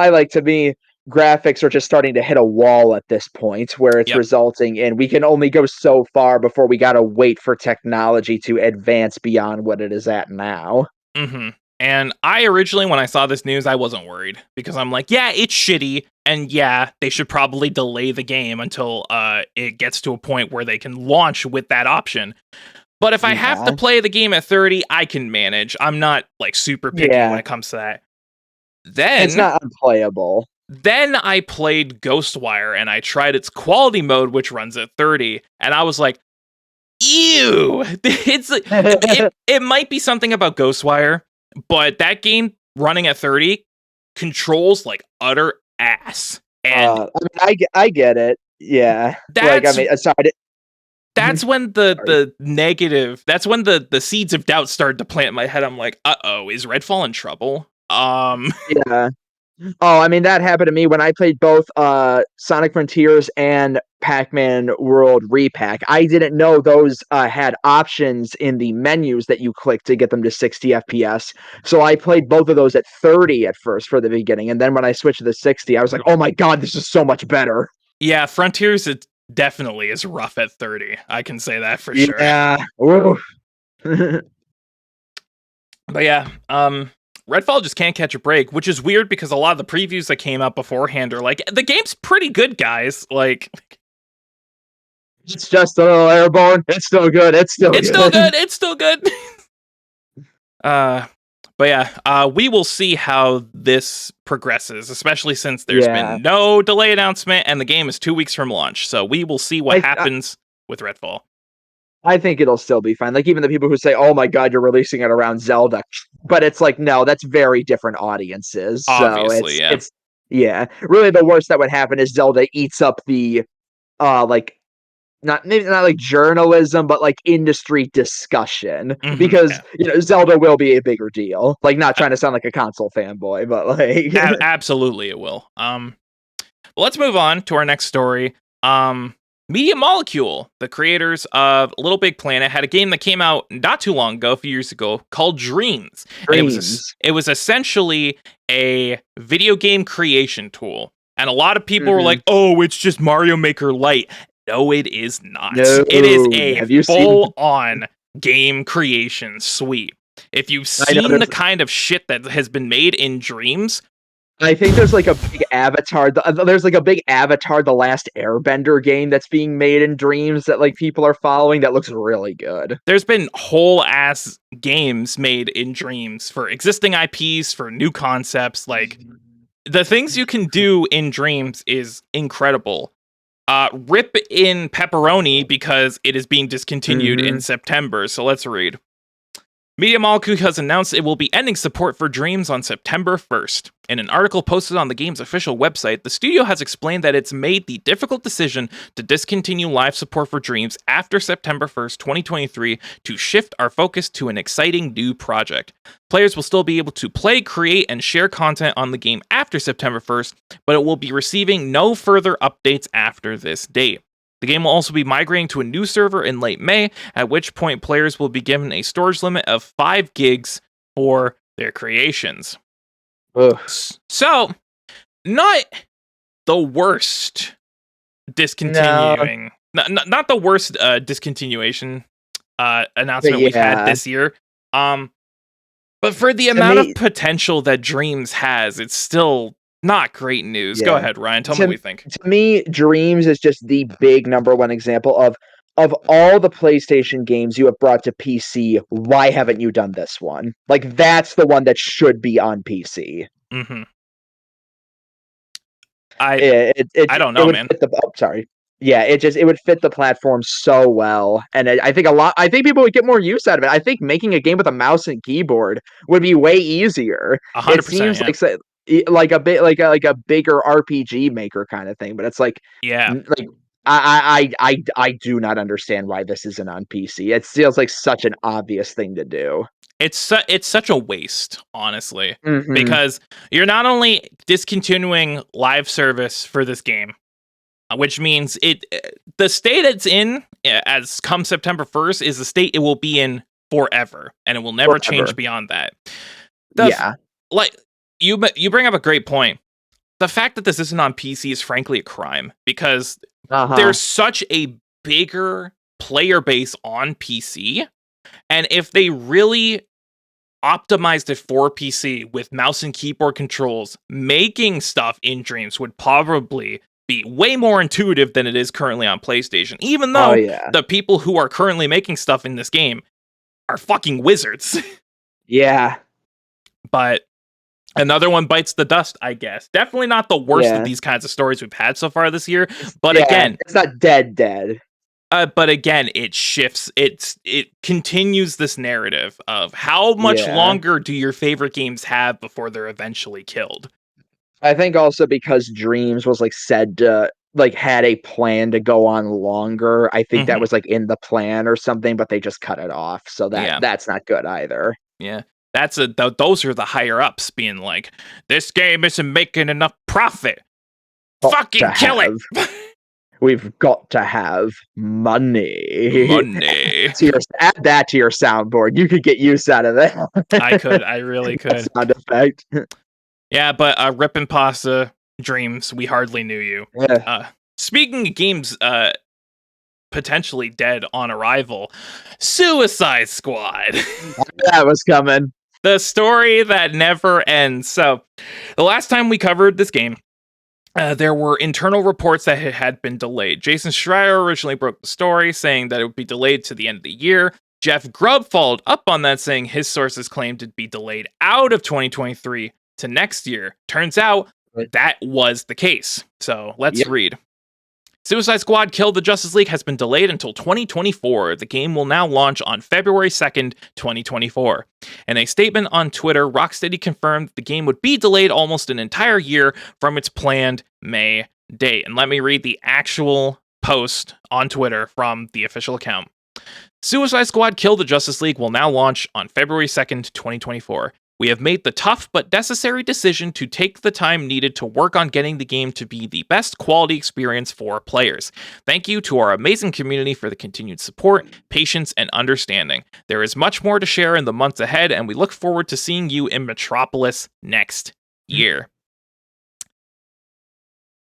like, to me, graphics are just starting to hit a wall at this point where it's Yep. resulting in we can only go so far before we gotta wait for technology to advance beyond what it is at now. Hmm. And I originally, when I saw this news, I wasn't worried because I'm like, yeah, it's shitty, and yeah, they should probably delay the game until it gets to a point where they can launch with that option. But if I have to Yeah. play the game at 30, I can manage. I'm not like super picky when Yeah. it comes to that. It's Then not unplayable. then I played Ghostwire and I tried its quality mode, which runs at 30, and I was like, ew. It might be something about Ghostwire, but that game running at 30 controls like utter ass. And I mean, I get it. Yeah. Like, I that's mean, aside that's when the sorry. the negative that's when the seeds of doubt started to plant in my head. I'm like, uh-oh, is Redfall in trouble? Yeah. Oh, I mean, that happened to me when I played both, Sonic Frontiers and Pac-Man World Repack. I didn't know those, had options in the menus that you click to get them to 60 FPS, so I played both of those at 30 at first for the beginning, and then when I switched to the 60, I was like, "Oh my god, this is so much better." Yeah, Frontiers it definitely is rough at 30. I can say that for sure. Yeah. Oof. But yeah, Redfall just can't catch a break, which is weird because a lot of the previews that came out beforehand are like, the game's pretty good, guys. Like, It's just a little airborne. It's still good. It's still it's still good. good. It's still good. uh, but yeah, we will see how this progresses, especially since there's Yeah. been no delay announcement and the game is 2 weeks from launch. So we will see what I happens with Redfall. I think it'll still be fine. Like, even the people who say, "Oh my god, you're releasing it around Zelda," but it's like, no, that's very different audiences. So Obviously, yeah. it's yeah. Really, the worst that would happen is Zelda eats up the like not maybe not like journalism, but like industry discussion because Yeah. Zelda will be a bigger deal. Like, not trying to sound like a console fanboy, but like Absolutely, it will. Well, let's move on to our next story. Media Molecule, the creators of Little Big Planet, had a game that came out not too long ago, a few years ago, called Dreams, and dreams. it was essentially a video game creation tool. And a lot of people were Hmm. like, "Oh, it's just Mario Maker Lite." No, it is not. No, It is a have you seen? full-on game creation suite. If you've I know seen the kind of shit that has been made in Dreams, I think there's like a big Avatar. There's like a big Avatar: The Last Airbender game that's being made in Dreams that like people are following. That looks really good. there's been whole ass games made in Dreams for existing IPs, for new concepts. Like the things you can do in Dreams is incredible. Rip in Pepperoni because it is being discontinued Hmm. in September. So let's read. Media Molecule has announced it will be ending support for Dreams on September 1st. In an article posted on the game's official website, the studio has explained that it's made the difficult decision to discontinue live support for Dreams after September 1st, 2023, to shift our focus to an exciting new project. Players will still be able to play, create, and share content on the game after September 1st, but it will be receiving no further updates after this date. The game will also be migrating to a new server in late May, at which point players will be given a storage limit of 5 gigs for their creations. Ugh. So, not the worst discontinuing, not the worst discontinuation announcement we've had this year. But for the amount of potential that Dreams has, it's still not great news. Go ahead, Ryan. Tell me what you think. To me, Dreams is just the big number one example of all the PlayStation games you have brought to PC. Why haven't you done this one? Like, that's the one that should be on PC. Mm-hmm. I don't know, man. Sorry. Yeah, it would fit the platform so well, and I think people would get more use out of it. I think making a game with a mouse and keyboard would be way easier. 100%. It seems like a bit like a bigger RPG maker kind of thing, but it's like, like I do not understand why this isn't on PC. It feels like such an obvious thing to do. It's such a waste, honestly, because you're not only discontinuing live service for this game, which means the state it's in as come September 1st is the state it will be in forever, and it will never change beyond that. Like you bring up a great point. The fact that this isn't on PC is frankly a crime, because there's such a bigger player base on PC. And if they really optimized it for PC with mouse and keyboard controls, making stuff in Dreams would probably be way more intuitive than it is currently on PlayStation. Even though the people who are currently making stuff in this game are fucking wizards. Yeah. But another one bites the dust, I guess. Definitely not the worst of these kinds of stories we've had so far this year. But again, it's not dead. But again, it shifts. It continues this narrative of how much longer do your favorite games have before they're eventually killed. I think also because Dreams was said to had a plan to go on longer. I think that was in the plan or something, but they just cut it off. So that's not good either. Yeah. Those are the higher ups being like, this game isn't making enough profit. Fucking kill it. We've got to have money. Add that to your soundboard. You could get use out of that. I really could. Sound effect. Yeah, but Rip and Pasta, Dreams, we hardly knew you. Yeah. Speaking of games potentially dead on arrival, Suicide Squad. That was coming. The story that never ends. So, the last time we covered this game, there were internal reports that it had been delayed. Jason Schreier originally broke the story, saying that it would be delayed to the end of the year. Jeff Grubb followed up on that, saying his sources claimed it'd be delayed out of 2023 to next year. Turns out that was the case. So let's read. Suicide Squad Kill the Justice League has been delayed until 2024. The game will now launch on February 2nd, 2024. In a statement on Twitter, Rocksteady confirmed the game would be delayed almost an entire year from its planned May date. And let me read the actual post on Twitter from the official account. Suicide Squad Kill the Justice League will now launch on February 2nd, 2024. We have made the tough but necessary decision to take the time needed to work on getting the game to be the best quality experience for players. Thank you to our amazing community for the continued support, patience, and understanding. There is much more to share in the months ahead, and we look forward to seeing you in Metropolis next year.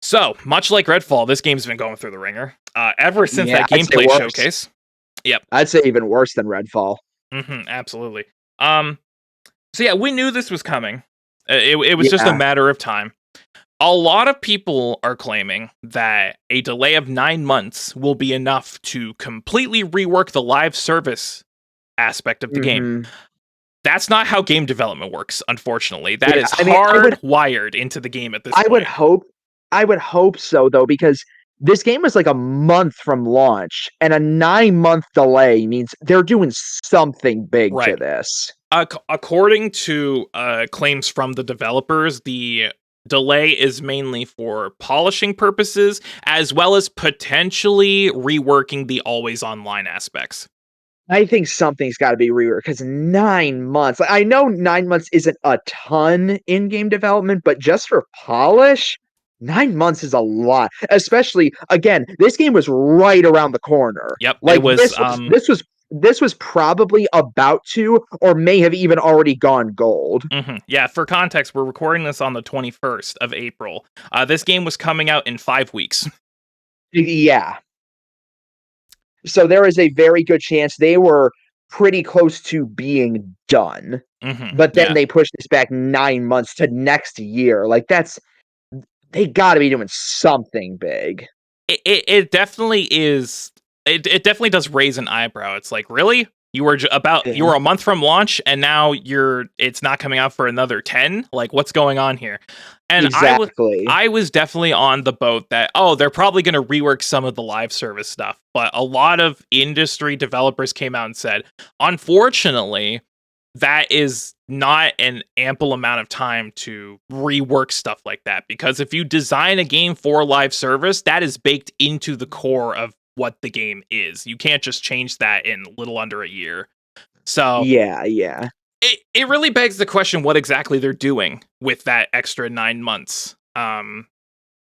So, much like Redfall, this game's been going through the ringer ever since that gameplay showcase. Yep. I'd say even worse than Redfall. Absolutely. So yeah, we knew this was coming. It was just a matter of time. A lot of people are claiming that a delay of 9 months will be enough to completely rework the live service aspect of the game. That's not how game development works, unfortunately. That is hardwired into the game at this point. I would hope so, though, because this game was like a month from launch, and a 9-month delay means they're doing something big to Right. this. According to claims from the developers, the delay is mainly for polishing purposes, as well as potentially reworking the always online aspects. I think something's gotta be reworked because 9 months, like, I know 9 months isn't a ton in game development, but just for polish, 9 months is a lot, especially again, this game was right around the corner. Yep, it Like, was. this was probably about to or may have even already gone gold. Yeah, for context, we're recording this on the 21st of April. This game was coming out in 5 weeks. Yeah. So there is a very good chance they were pretty close to being done, but then Yeah, they pushed this back 9 months to next year. Like, that's they gotta be doing something big. it definitely is. It definitely does raise an eyebrow. It's like, really? You Yeah. were a month from launch, and now it's not coming out for another 10. Like, what's going on here? And Exactly. I was definitely on the boat that, oh, they're probably going to rework some of the live service stuff. But a lot of industry developers came out and said, unfortunately, that is not an ample amount of time to rework stuff like that. Because if you design a game for live service, that is baked into the core of what the game is. You can't just change that in little under a year. So Yeah, yeah. it really begs the question what exactly they're doing with that extra 9 months.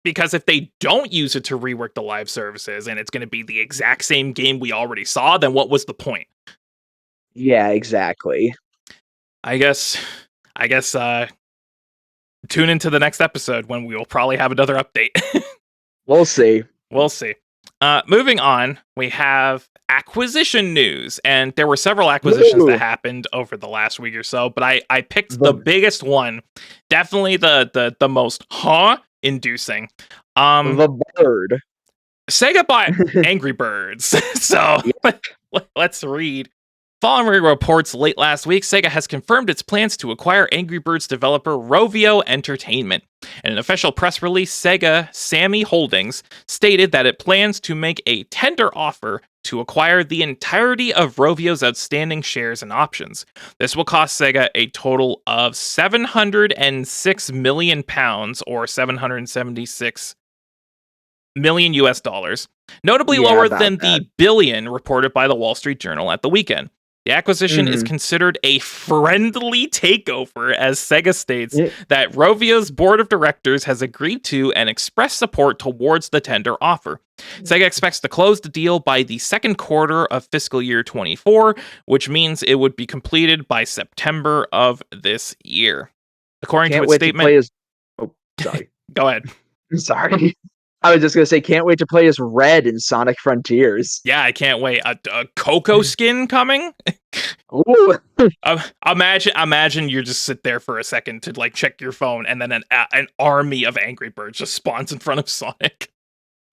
Because if they don't use it to rework the live services and it's going to be the exact same game we already saw, then what was the point? Yeah, exactly. I guess I guess tune into the next episode when we will probably have another update. We'll see. We'll see. Moving on, we have acquisition news, and there were several acquisitions that Woo! happened over the last week or so, but I picked the The biggest one, definitely the most inducing. Um, the bird. Sega bought Angry Birds, so Yeah. let's read. Following reports late last week, Sega has confirmed its plans to acquire Angry Birds developer Rovio Entertainment. In an official press release, Sega Sammy Holdings stated that it plans to make a tender offer to acquire the entirety of Rovio's outstanding shares and options. This will cost Sega a total of £706 million, or 776 million US dollars, notably Yeah, lower about than that. the billion reported by the Wall Street Journal at the weekend. The acquisition is Mhm. considered a friendly takeover, as Sega states Yeah. that Rovio's board of directors has agreed to and expressed support towards the tender offer. Sega expects to close the deal by the second quarter of fiscal year 24, which means it would be completed by September of this year. According to Can't its wait to statement, play as Oh, sorry. go ahead. Sorry. I was just gonna say, can't wait to play as Red in Sonic Frontiers. Yeah, I can't wait. A Coco skin coming? Ooh. Imagine you just sit there for a second to like check your phone, and then an army of Angry Birds just spawns in front of Sonic.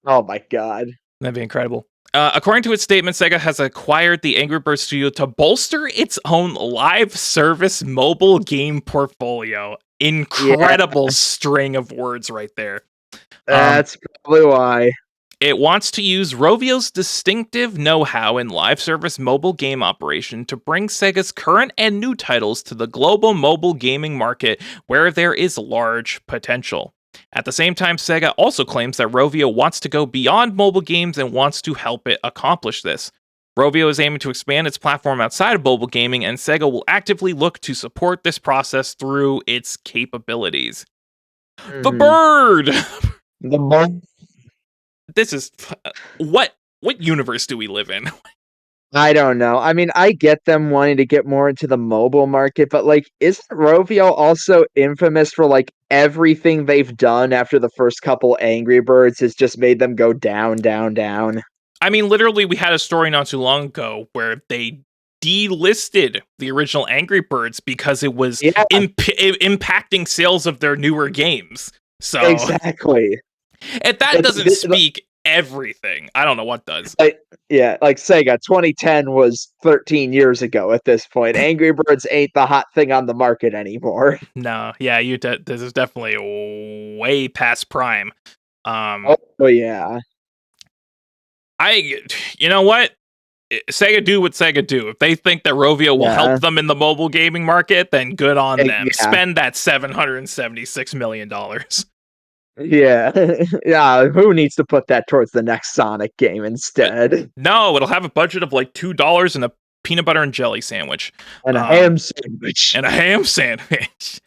Oh my god. That'd be incredible. According to its statement, Sega has acquired the Angry Birds studio to bolster its own live service mobile game portfolio. Yeah, Incredible string of words right there. Um, that's probably why. It wants to use Rovio's distinctive know-how in live service mobile game operation to bring Sega's current and new titles to the global mobile gaming market where there is large potential. At the same time, Sega also claims that Rovio wants to go beyond mobile games and wants to help it accomplish this. Rovio is aiming to expand its platform outside of mobile gaming, and Sega will actively look to support this process through its capabilities. The Mhm. bird! The mo This is what universe do we live in? I don't know. I mean, I get them wanting to get more into the mobile market, but, like, isn't Rovio also infamous for, like, everything they've done after the first couple Angry Birds has just made them go down, down, down? I mean, literally, we had a story not too long ago where they delisted the original Angry Birds because it was Yeah, impacting sales of their newer games. So, exactly. if that It's doesn't speak everything, I don't know what does. like yeah, like Sega, 2010 was 13 years ago at this point. Angry Birds ain't the hot thing on the market anymore. No, yeah, this is definitely way past prime. Um, Oh, yeah. You know what? Sega do what Sega do. If they think that Rovio will help Yeah. them in the mobile gaming market, then good on them. Yeah. Spend that $776 million. Yeah. Yeah, who needs to put that towards the next Sonic game instead? No, it'll have a budget of like $2 and a peanut butter and jelly sandwich, And a um, ham sandwich. and a ham sandwich.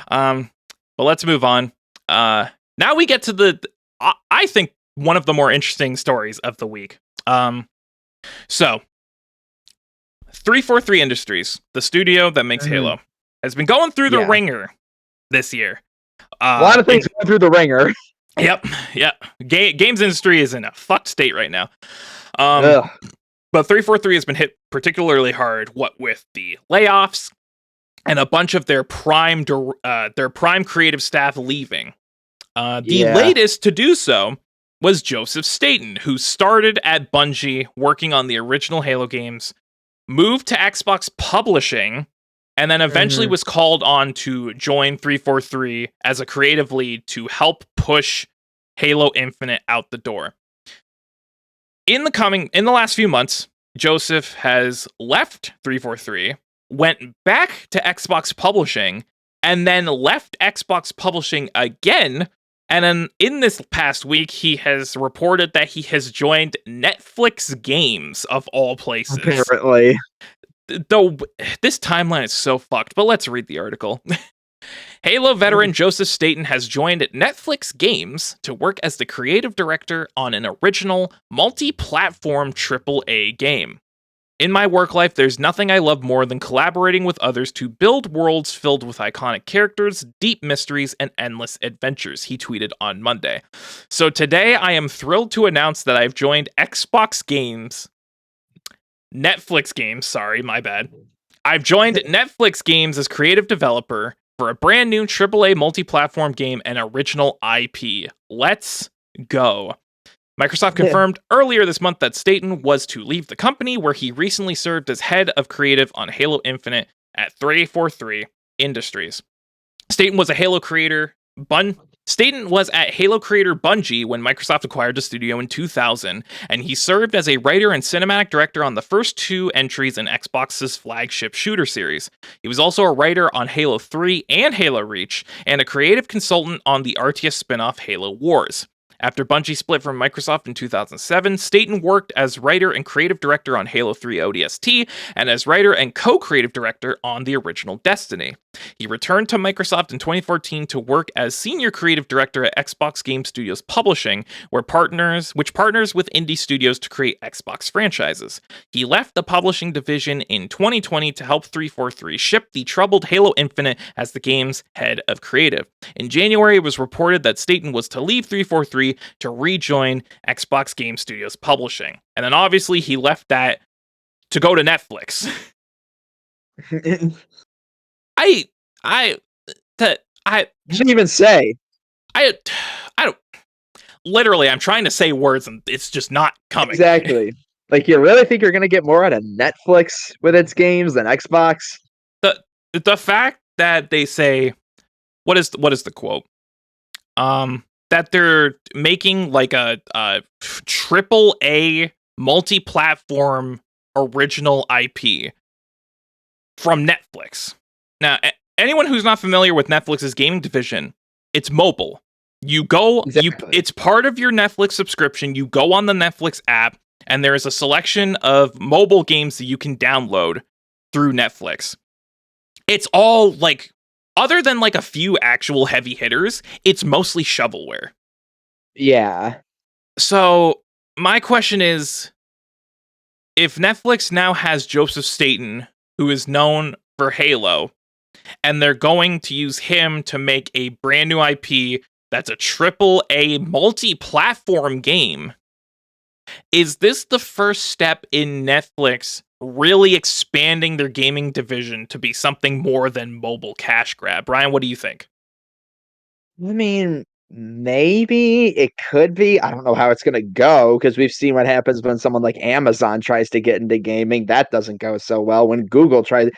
um, but let's move on. Now we get to I think one of the more interesting stories of the week. So 343 Industries, the studio that makes Halo, has been going through the ringer this year. A lot of things going through the ringer. Yep. Games industry is in a fucked state right now. Ugh. But 343 has been hit particularly hard, what with the layoffs and a bunch of their prime creative staff leaving. The latest to do so was Joseph Staten, who started at Bungie working on the original Halo games, moved to Xbox Publishing, and then eventually was called on to join 343 as a creative lead to help push Halo Infinite out the door. In the last few months, Joseph has left 343, went back to Xbox Publishing, and then left Xbox Publishing again. And then in this past week, he has reported that he has joined Netflix Games, of all places. Apparently. Though this timeline is so fucked, but let's read the article. Halo veteran Joseph Staten has joined Netflix Games to work as the creative director on an original, multi-platform AAA game. In my work life, there's nothing I love more than collaborating with others to build worlds filled with iconic characters, deep mysteries, and endless adventures, he tweeted on Monday. So today, I am thrilled to announce that I've joined Netflix Games, sorry, my bad. I've joined Netflix Games as creative developer for a brand new AAA multi-platform game and original IP. Let's go. Microsoft confirmed earlier this month that Staten was to leave the company, where he recently served as head of creative on Halo Infinite at 343 Industries. Staten was at Halo creator Bungie when Microsoft acquired the studio in 2000, and he served as a writer and cinematic director on the first two entries in Xbox's flagship shooter series. He was also a writer on Halo 3 and Halo Reach, and a creative consultant on the RTS spin-off Halo Wars. After Bungie split from Microsoft in 2007, Staten worked as writer and creative director on Halo 3 ODST, and as writer and co-creative director on the original Destiny. He returned to Microsoft in 2014 to work as senior creative director at Xbox Game Studios Publishing, which partners with indie studios to create Xbox franchises. He left the publishing division in 2020 to help 343 ship the troubled Halo Infinite as the game's head of creative. In January, it was reported that Staten was to leave 343 to rejoin Xbox Game Studios Publishing. And then obviously he left that to go to Netflix. I shouldn't even say. I don't. Literally, I'm trying to say words and it's just not coming. Exactly. Like, you really think you're gonna get more out of Netflix with its games than Xbox? The fact that they say, what is the quote? That they're making like a AAA multi-platform original IP from Netflix. Now, anyone who's not familiar with Netflix's gaming division, it's mobile. You go, it's part of your Netflix subscription. You go on the Netflix app, and there is a selection of mobile games that you can download through Netflix. It's all like, other than like a few actual heavy hitters, it's mostly shovelware. Yeah. So my question is, if Netflix now has Joseph Staten, who is known for Halo, and they're going to use him to make a brand new IP that's a AAA multi-platform game, is this the first step in Netflix really expanding their gaming division to be something more than mobile cash grab? Brian, what do you think? I mean, Maybe it could be. I don't know how it's gonna go because we've seen what happens when someone like Amazon tries to get into gaming. That doesn't go so well. When Google tries,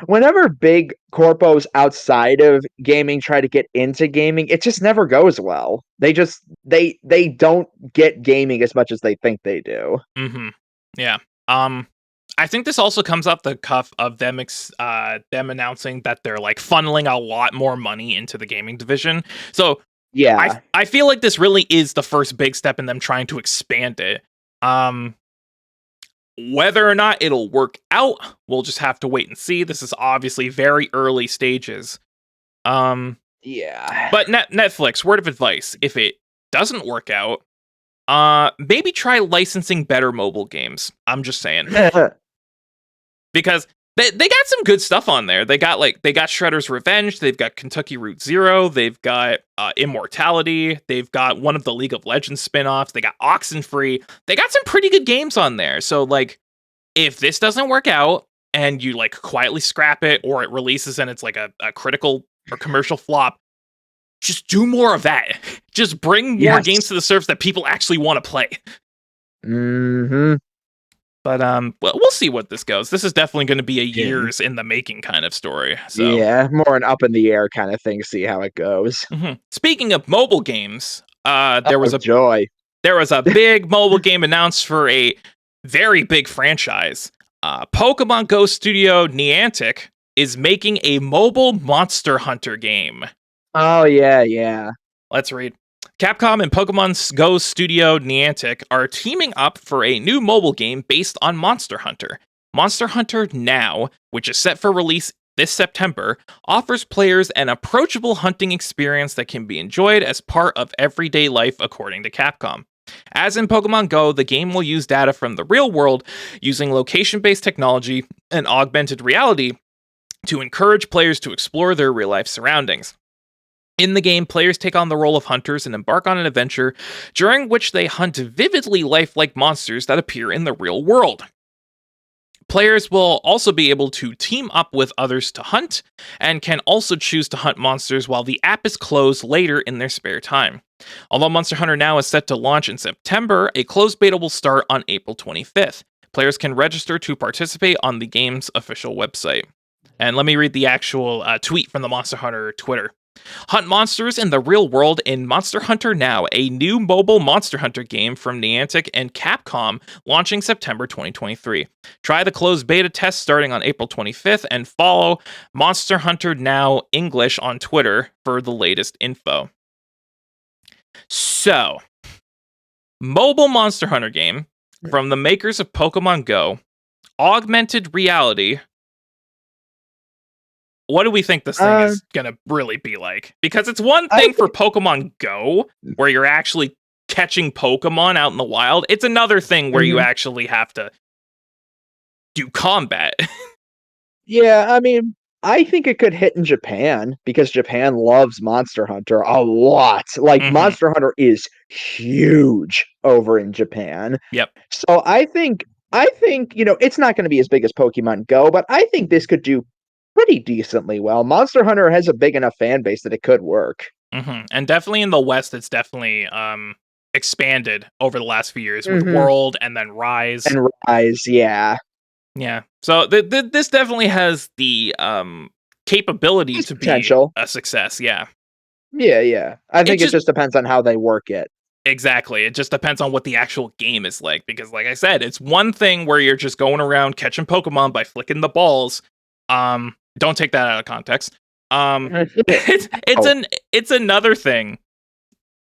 whenever big corpos outside of gaming try to get into gaming, it just never goes well. They don't get gaming as much as they think they do. Mm-hmm. Yeah. Um, I think this also comes off the cuff of them announcing that they're like funneling a lot more money into the gaming division. So Yeah, I feel like this really is the first big step in them trying to expand it. Um, whether or not it'll work out, we'll just have to wait and see. This is obviously very early stages. Um, yeah. but Netflix, word of advice: if it doesn't work out, maybe try licensing better mobile games. I'm just saying. Because they got some good stuff on there. They got Shredder's Revenge, they've got Kentucky Route Zero, they've got Immortality, they've got one of the League of Legends spin-offs, they got Oxenfree. They got some pretty good games on there. So like if this doesn't work out and you like quietly scrap it or it releases and it's like a critical or commercial flop, just do more of that. Just bring more Yes. games to the surface that people actually want to play. Hmm. But well, we'll see what this goes. This is definitely going to be a Yeah. years in the making kind of story. So, Yeah, more an up in the air kind of thing. See how it goes. speaking of mobile games, Oh joy! there was a big mobile game announced for a very big franchise. Pokemon Go studio Niantic is making a mobile Monster Hunter game. Oh yeah, yeah. Let's read. Capcom and Pokemon Go studio Niantic are teaming up for a new mobile game based on Monster Hunter. Monster Hunter Now, which is set for release this September, offers players an approachable hunting experience that can be enjoyed as part of everyday life, according to Capcom. As in Pokemon Go, the game will use data from the real world using location based technology and augmented reality to encourage players to explore their real life surroundings. In the game, players take on the role of hunters and embark on an adventure during which they hunt vividly lifelike monsters that appear in the real world. Players will also be able to team up with others to hunt, and can also choose to hunt monsters while the app is closed later in their spare time. Although Monster Hunter Now is set to launch in September, a closed beta will start on April 25th. Players can register to participate on the game's official website. And let me read the actual tweet from the Monster Hunter Twitter. Hunt monsters in the real world in Monster Hunter Now, a new mobile Monster Hunter game from Niantic and Capcom, launching September 2023. Try the closed beta test starting on April 25th and follow Monster Hunter Now English on Twitter for the latest info. So, mobile Monster Hunter game from the makers of Pokemon Go, augmented reality. What do we think this thing Uh, is gonna really be like? Because it's one I thing for Pokemon Go, where you're actually catching Pokemon out in the wild. It's another thing where you mhm. actually have to do combat. Yeah, I mean, I think it could hit in Japan because Japan loves Monster Hunter a lot. Like Hmm. Monster Hunter is huge over in Japan. Yep. So I think, it's not going to be as big as Pokemon Go, but I think this could do pretty decently well. Monster Hunter has a big enough fan base that it could work. And definitely in the West, it's definitely expanded over the last few years with Hmm. World and then Rise. And Rise, yeah. Yeah. So this definitely has the capability There's to be potential. a success. Yeah. Yeah, yeah. I It think it just just depends on how they work it. Exactly. It just depends on what the actual game is like. Because, like I said, it's one thing where you're just going around catching Pokemon by flicking the balls. Don't take that out of context. It's Oh, it's another thing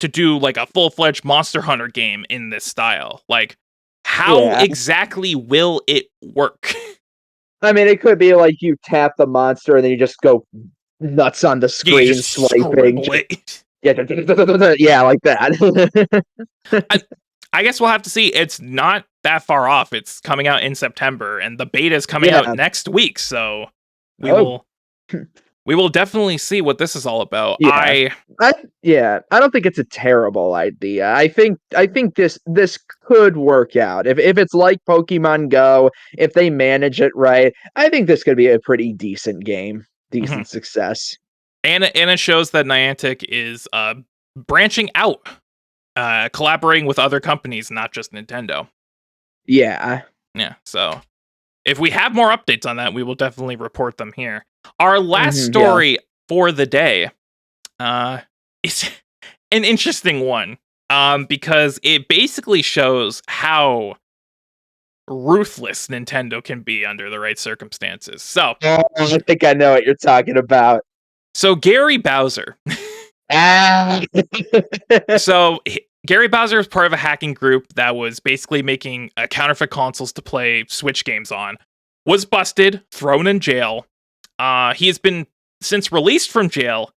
to do like a full fledged Monster Hunter game in this style. Like, how yeah. exactly will it work? I mean, it could be like you tap the monster and then you just go nuts on the You screen just swiping. scribble it. Yeah, yeah, like that. I, I guess we'll have to see. It's not that far off. It's coming out in September, and the beta is coming out Yeah. next week. So we Oh, will we will definitely see what this is all about. yeah. I yeah, I don't think it's a terrible idea. I think this could work out. If it's like Pokemon Go, if they manage it right, I think this could be a pretty decent game. Mhm. Decent success. And it shows that Niantic is branching out, collaborating with other companies, not just Nintendo. Yeah. Yeah, so if we have more updates on that, we will definitely report them here. Our last Yeah. story for the day is an interesting one, because it basically shows how ruthless Nintendo can be under the right circumstances. So I think I know what you're talking about. Gary Bowser. Ah. Gary Bowser is part of a hacking group that was basically making counterfeit consoles to play Switch games on. Was busted, thrown in jail. He has been since released from jail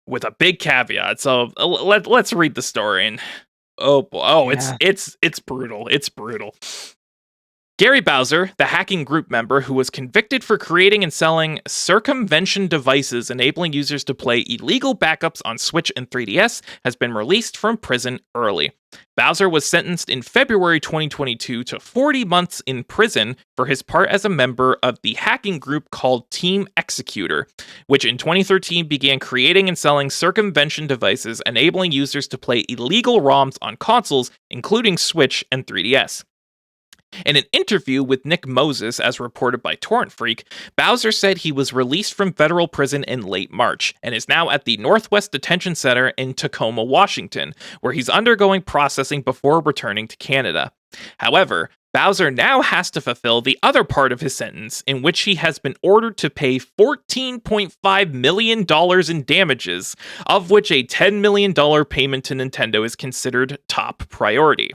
with a big caveat. So let's read the story. And Yeah. it's brutal. It's brutal. Gary Bowser, the hacking group member who was convicted for creating and selling circumvention devices enabling users to play illegal backups on Switch and 3DS, has been released from prison early. Bowser was sentenced in February 2022 to 40 months in prison for his part as a member of the hacking group called Team Executor, which in 2013 began creating and selling circumvention devices enabling users to play illegal ROMs on consoles, including Switch and 3DS. In an interview with Nick Moses, as reported by Torrent Freak, Bowser said he was released from federal prison in late March and is now at the Northwest Detention Center in Tacoma, Washington, where he's undergoing processing before returning to Canada. However, Bowser now has to fulfill the other part of his sentence, in which he has been ordered to pay $14.5 million in damages, of which a $10 million payment to Nintendo is considered top priority.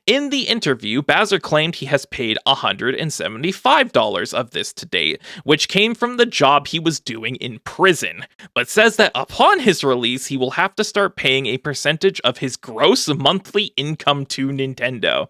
In the interview, Bowser claimed he has paid $175 of this to date, which came from the job he was doing in prison, but says that upon his release, he will have to start paying a percentage of his gross monthly income to Nintendo.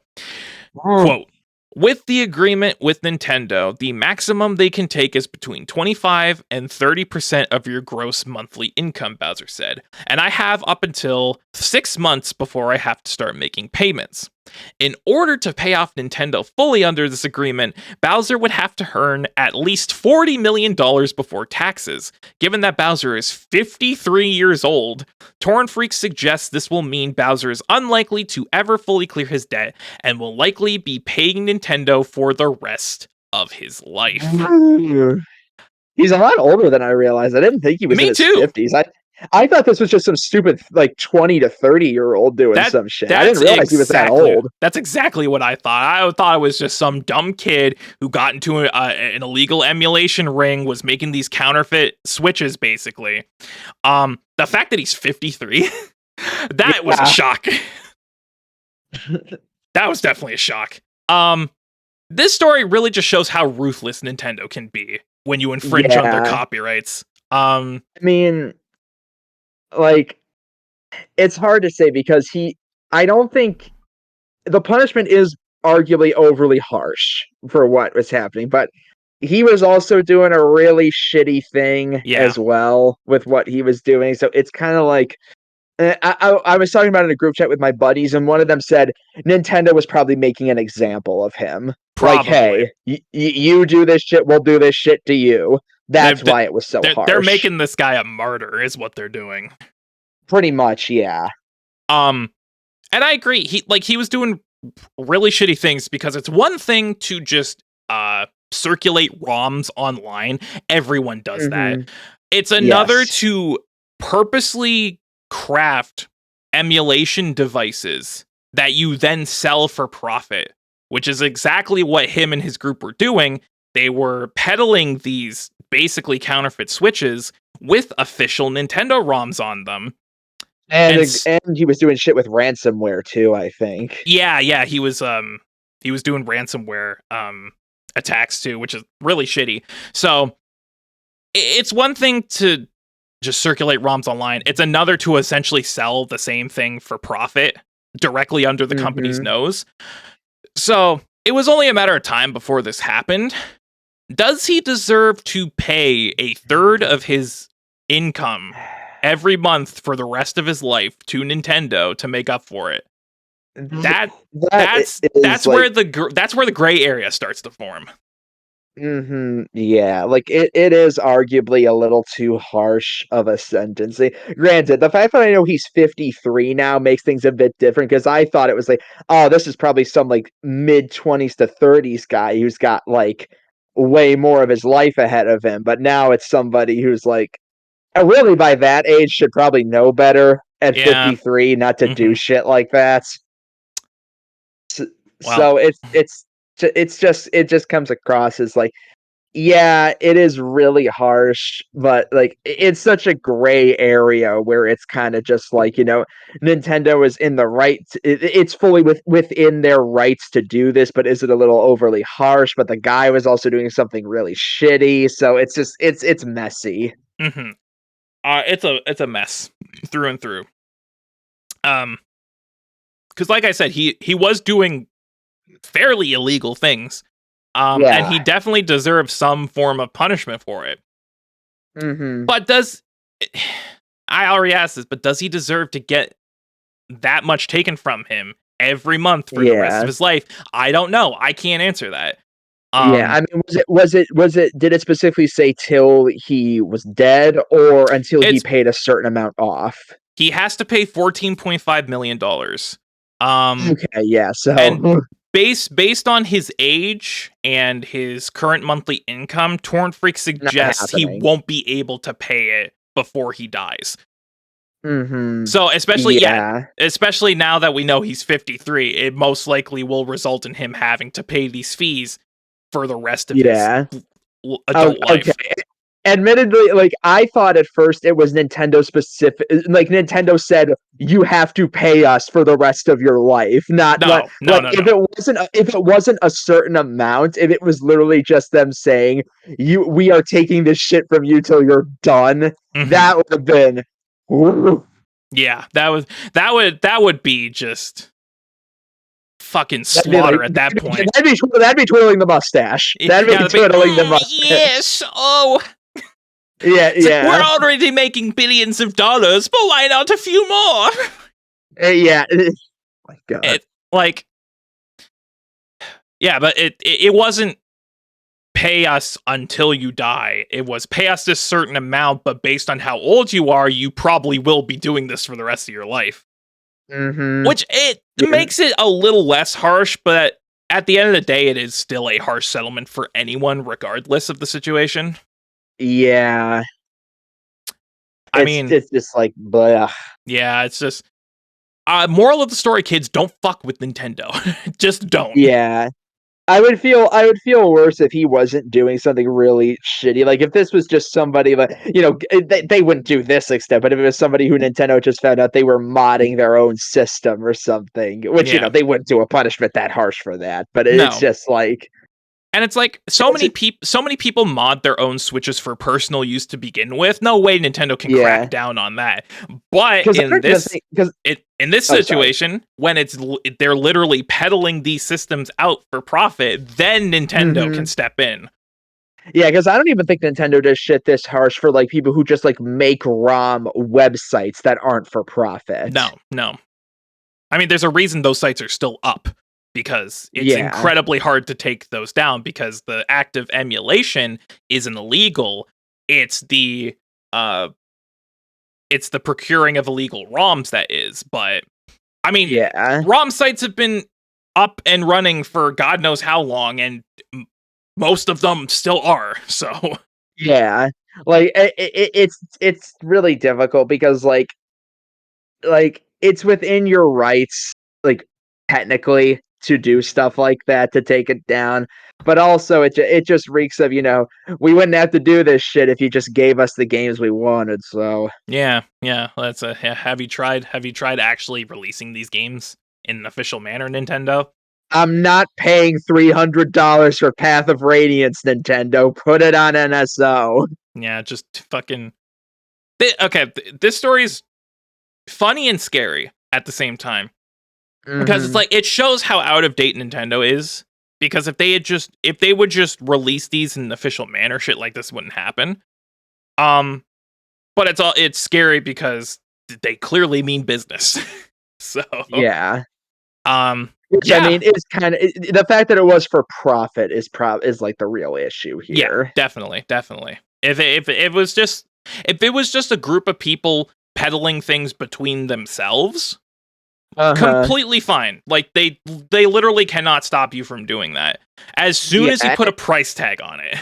Quote, with the agreement with Nintendo, the maximum they can take is between 25 and 30% of your gross monthly income, Bowser said. And I have up until 6 months before I have to start making payments. In order to pay off Nintendo fully under this agreement, Bowser would have to earn at least $40 million before taxes. Given that Bowser is 53 years old, Torrent Freak suggests this will mean Bowser is unlikely to ever fully clear his debt and will likely be paying Nintendo for the rest of his life. He's a lot older than I realized. I didn't think he was in his 50s. I thought this was just some stupid, like, 20 to 30-year-old doing some shit. I didn't realize he was that old. That's exactly what I thought. I thought it was just some dumb kid who got into an illegal emulation ring, was making these counterfeit Switches, basically. The fact that he's 53, that was a shock. That was definitely a shock. This story really just shows how ruthless Nintendo can be when you infringe on their copyrights. I mean, like, it's hard to say because I don't think the punishment is arguably overly harsh for what was happening, but he was also doing a really shitty thing as well with what he was doing. So it's kind of like, I was talking about it in a group chat with my buddies, and one of them said Nintendo was probably making an example of him. Probably. Like, hey, you do this shit, we'll do this shit to you. That's why it was so harsh. They're making this guy a martyr, is what they're doing. Pretty much, yeah. And I agree. He was doing really shitty things, because it's one thing to just circulate ROMs online. Everyone does that. It's another to purposely craft emulation devices that you then sell for profit, which is exactly what him and his group were doing. They were peddling these basically counterfeit Switches with official Nintendo ROMs on them. And he was doing shit with ransomware too, I think. Yeah, he was doing ransomware attacks too, which is really shitty. So it's one thing to just circulate ROMs online. It's another to essentially sell the same thing for profit directly under the company's nose. So it was only a matter of time before this happened. Does he deserve to pay a third of his income every month for the rest of his life to Nintendo to make up for it? That's where the gray area starts to form. Yeah, like it is arguably a little too harsh of a sentencing. Granted, the fact that I know he's 53 now makes things a bit different because I thought it was like, oh, this is probably some like mid 20s to 30s guy who's got like way more of his life ahead of him. But now it's somebody who's like, really by that age should probably know better at Yeah. 53 not to do Hmm. shit like that. So, Well. so it just comes across as like, yeah, it is really harsh, but, like, it's such a gray area where it's kinda just like, Nintendo is in the right it's fully within their rights to do this, but is it a little overly harsh? But the guy was also doing something really shitty, so it's just it's messy. Hmm. It's a mess through and through. Um, because like I said, he was doing fairly illegal things. And Yeah. he definitely deserves some form of punishment for it. Mhm. But I already asked this, but does he deserve to get that much taken from him every month for the rest of Yeah. his life? I don't know. I can't answer that. Yeah, Um, I mean, was it did it specifically say till he was dead or until he it's paid a certain amount off? he has to pay $14.5 million. Um, Okay, yeah, and so based on his age and his current monthly income, Torn Freak not suggests he happening. won't be able to pay it before he dies. Mhm. So, Yeah. especially now that we know he's 53, it most likely will result in him having to pay these fees for the rest of his Yeah. Oh, adult okay. life. Admittedly, like, I thought at first it was Nintendo specific like, Nintendo said, "You have to pay us for the rest of your life," not No, no, like, no, no. if it wasn't a certain amount, if it was literally just them saying, we are taking this shit from you till you're done," Hmm. that would have been Yeah, that would be just fucking that'd be like slaughter at that point. that'd be twirling the mustache. That'd Yeah, be they'd be, twiddling the mustache. yes, oh, Yeah, it's like we're yeah. already making billions of dollars, but why not a few more? Yeah. My god. It like, yeah, but it wasn't pay us until you die. It was pay us this certain amount, but based on how old you are, you probably will be doing this for the rest of your life. Mhm. Which it Yeah. makes it a little less harsh, but at the end of the day, it is still a harsh settlement for anyone, regardless of the situation. Yeah. I mean, It's just like, bleh. yeah, it's just moral of the story, kids, don't fuck with Nintendo. Just don't. Yeah. I would feel worse if he wasn't doing something really shitty. Like if this was just somebody like, they wouldn't do this extent, but if it was somebody who Nintendo just found out they were modding their own system or something, which, Yeah. they wouldn't do a punishment that harsh for that. But it's No. just like And it's like it's, so many people mod their own Switches for personal use to begin with. No way Nintendo can crack yeah. down on that. But Because I don't even think because in this oh sorry. situation, when they're literally peddling these systems out for profit, then Nintendo can Mhm. step in. Yeah, because I don't even think Nintendo does shit this harsh for like people who just like make ROM websites that aren't for profit. No, no. I mean, there's a reason those sites are still up because it's Yeah. incredibly hard to take those down because the act of emulation isn't illegal. It's the uh it's the procuring of illegal ROMs that is. But I mean, Yeah. ROM sites have been up and running for God knows how long, and most of them still are. So Yeah. Like it's really difficult because it's within your rights, like technically, to do stuff like that to take it down. But also it just reeks of, we wouldn't have to do this shit if you just gave us the games we wanted. So yeah, yeah. That's a yeah, have you tried? Have you tried actually releasing these games in an official manner, Nintendo? I'm not paying $300 for Path of Radiance, Nintendo. Put it on NSO. Yeah, just fucking. Okay, this story's funny and scary at the same time because it's Mhm. like it shows how out of date Nintendo is. Because if they would just release these in an official manner, shit like this wouldn't happen. Um, but it's scary because they clearly mean business. So, Yeah. um, Which I Yeah, mean is kind of the fact that it was for profit is like the real issue yeah, here. definitely, definitely. If it was just a group of people peddling things between themselves, Uh-huh. completely fine. Like they literally cannot stop you from doing that. As soon as you Yeah. put a price tag on it.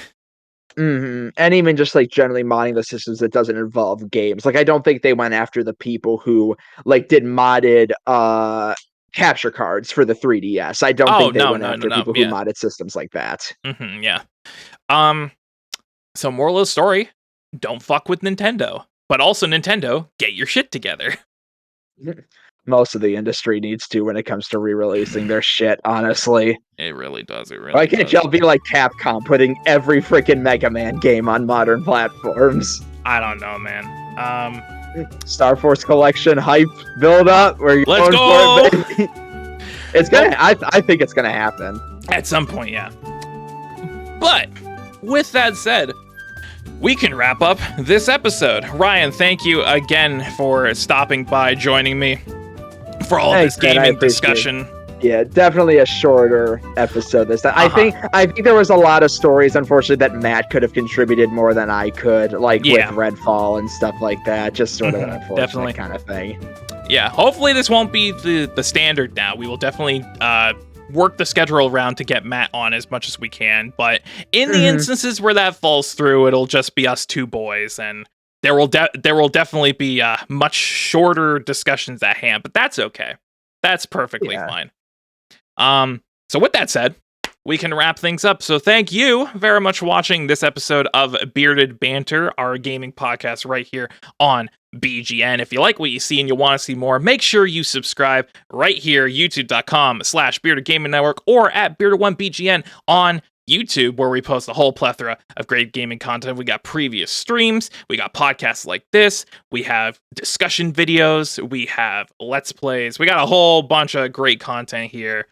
And even just like generally modding the systems that doesn't involve games. Like I don't think they went after the people who like did modded capture cards for the 3DS. I don't Oh think they no, went no, no, after no. people who Yeah. modded systems like that. Yeah. Um so moral of the story, don't fuck with Nintendo. But also Nintendo, get your shit together. Most of the industry needs to when it comes to re-releasing their shit, honestly. It really does. It Why really can't does. y'all be like Capcom putting every freaking Mega Man game on modern platforms? I don't know, man. Star Force Collection hype build up. Where you Let's going for it, go. baby? It's Well, gonna. I think it's gonna happen. at some point, yeah. But with that said, we can wrap up this episode. Ryan, thank you again for stopping by, joining me for all of this Thanks, man. I gaming appreciate it. discussion. Yeah, definitely a shorter episode this time. Uh-huh. I think there was a lot of stories, unfortunately, that Matt could have contributed more than I could, like with Yeah. Redfall and stuff like that. Just sort of an unfortunate Definitely. kind of thing. Yeah, hopefully this won't be the standard now. We will definitely work the schedule around to get Matt on as much as we can. But in the instances where that falls through, it'll just be us two boys, and there will definitely be much shorter discussions at hand. But that's okay. That's perfectly fine. So with that said, we can wrap things up. So thank you very much for watching this episode of Bearded Banter, our gaming podcast right here on BGN. If you like what you see and you want to see more, make sure you subscribe right here, youtube.com/Bearded Gaming Network or at Bearded1BGN on YouTube, where we post a whole plethora of great gaming content. We got previous streams, we got podcasts like this, we have discussion videos, we have Let's Plays, we got a whole bunch of great content here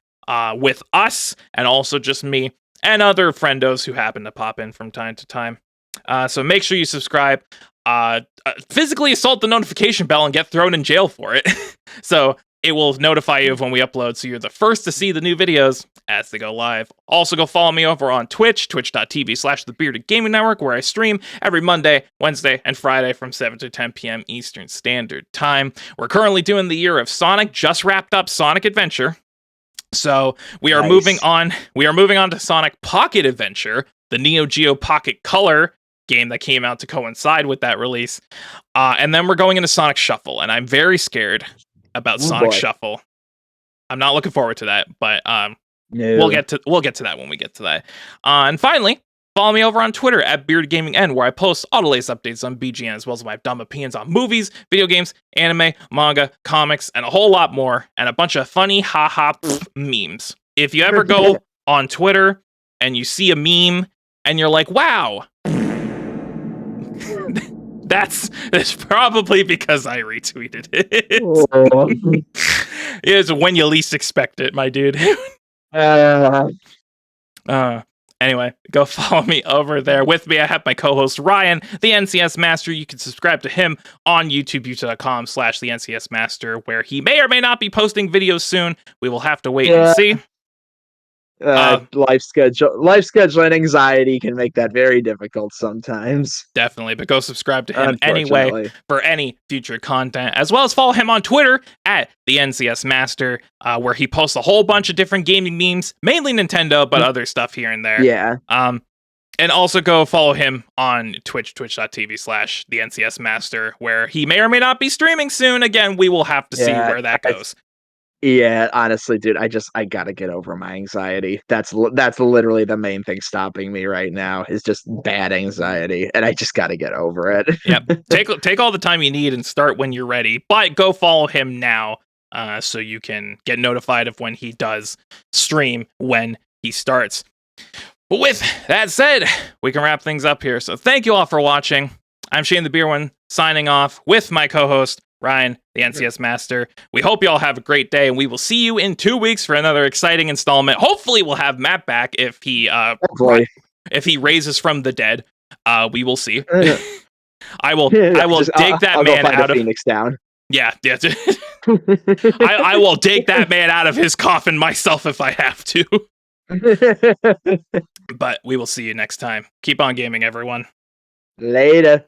with us and also just me and other friendos who happen to pop in from time to time. So make sure you subscribe. Physically assault the notification bell and get thrown in jail for it. So it will notify you of when we upload, so you're the first to see the new videos as they go live. Also, go follow me over on Twitch, twitch.tv/The Bearded Gaming Network, where I stream every Monday, Wednesday, and Friday from 7 to 10 p.m. Eastern Standard Time. We're currently doing the year of Sonic, just wrapped up Sonic Adventure. So we are moving on. We are moving on to Sonic Pocket Adventure, the Neo Geo Pocket Color game that came out to coincide with that release. And then we're going into Sonic Shuffle, and I'm very scared about Sonic Shuffle. I'm not looking forward to that, but we'll get to that when we get to that. And finally, follow me over on Twitter at BeardedGamingN, where I post all the latest updates on BGN, as well as my dumb opinions on movies, video games, anime, manga, comics, and a whole lot more, and a bunch of funny haha memes. If you ever go on Twitter and you see a meme and you're like, wow, that's probably because I retweeted it. It's when you least expect it, my dude. Anyway, go follow me over there. With me, I have my co-host Ryan, the NCS Master. You can subscribe to him on YouTube, youtube.com/the NCS Master, where he may or may not be posting videos soon. We will have to wait and see. Life schedule and anxiety can make that very difficult sometimes. Definitely, but go subscribe to him anyway for any future content, as well as follow him on Twitter at the NCS Master, where he posts a whole bunch of different gaming memes, mainly Nintendo, but other stuff here and there. Yeah. And also go follow him on Twitch, twitch.tv/the NCS Master, where he may or may not be streaming soon. Again, we will have to see where that goes. Yeah, honestly, dude, I gotta get over my anxiety. That's literally the main thing stopping me right now is just bad anxiety, and I just gotta get over it. Yep, take all the time you need and start when you're ready. But go follow him now, so you can get notified of when he does stream when he starts. But with that said, we can wrap things up here. So thank you all for watching. I'm Shane the Beer One signing off with my co-host Ryan, the NCS Master. We hope you all have a great day, and we will see you in 2 weeks for another exciting installment. Hopefully, we'll have Matt back if he raises from the dead. We will see. I will dig that man out of Phoenix down. Yeah, yeah. I will take that man out of his coffin myself if I have to. But we will see you next time. Keep on gaming, everyone. Later.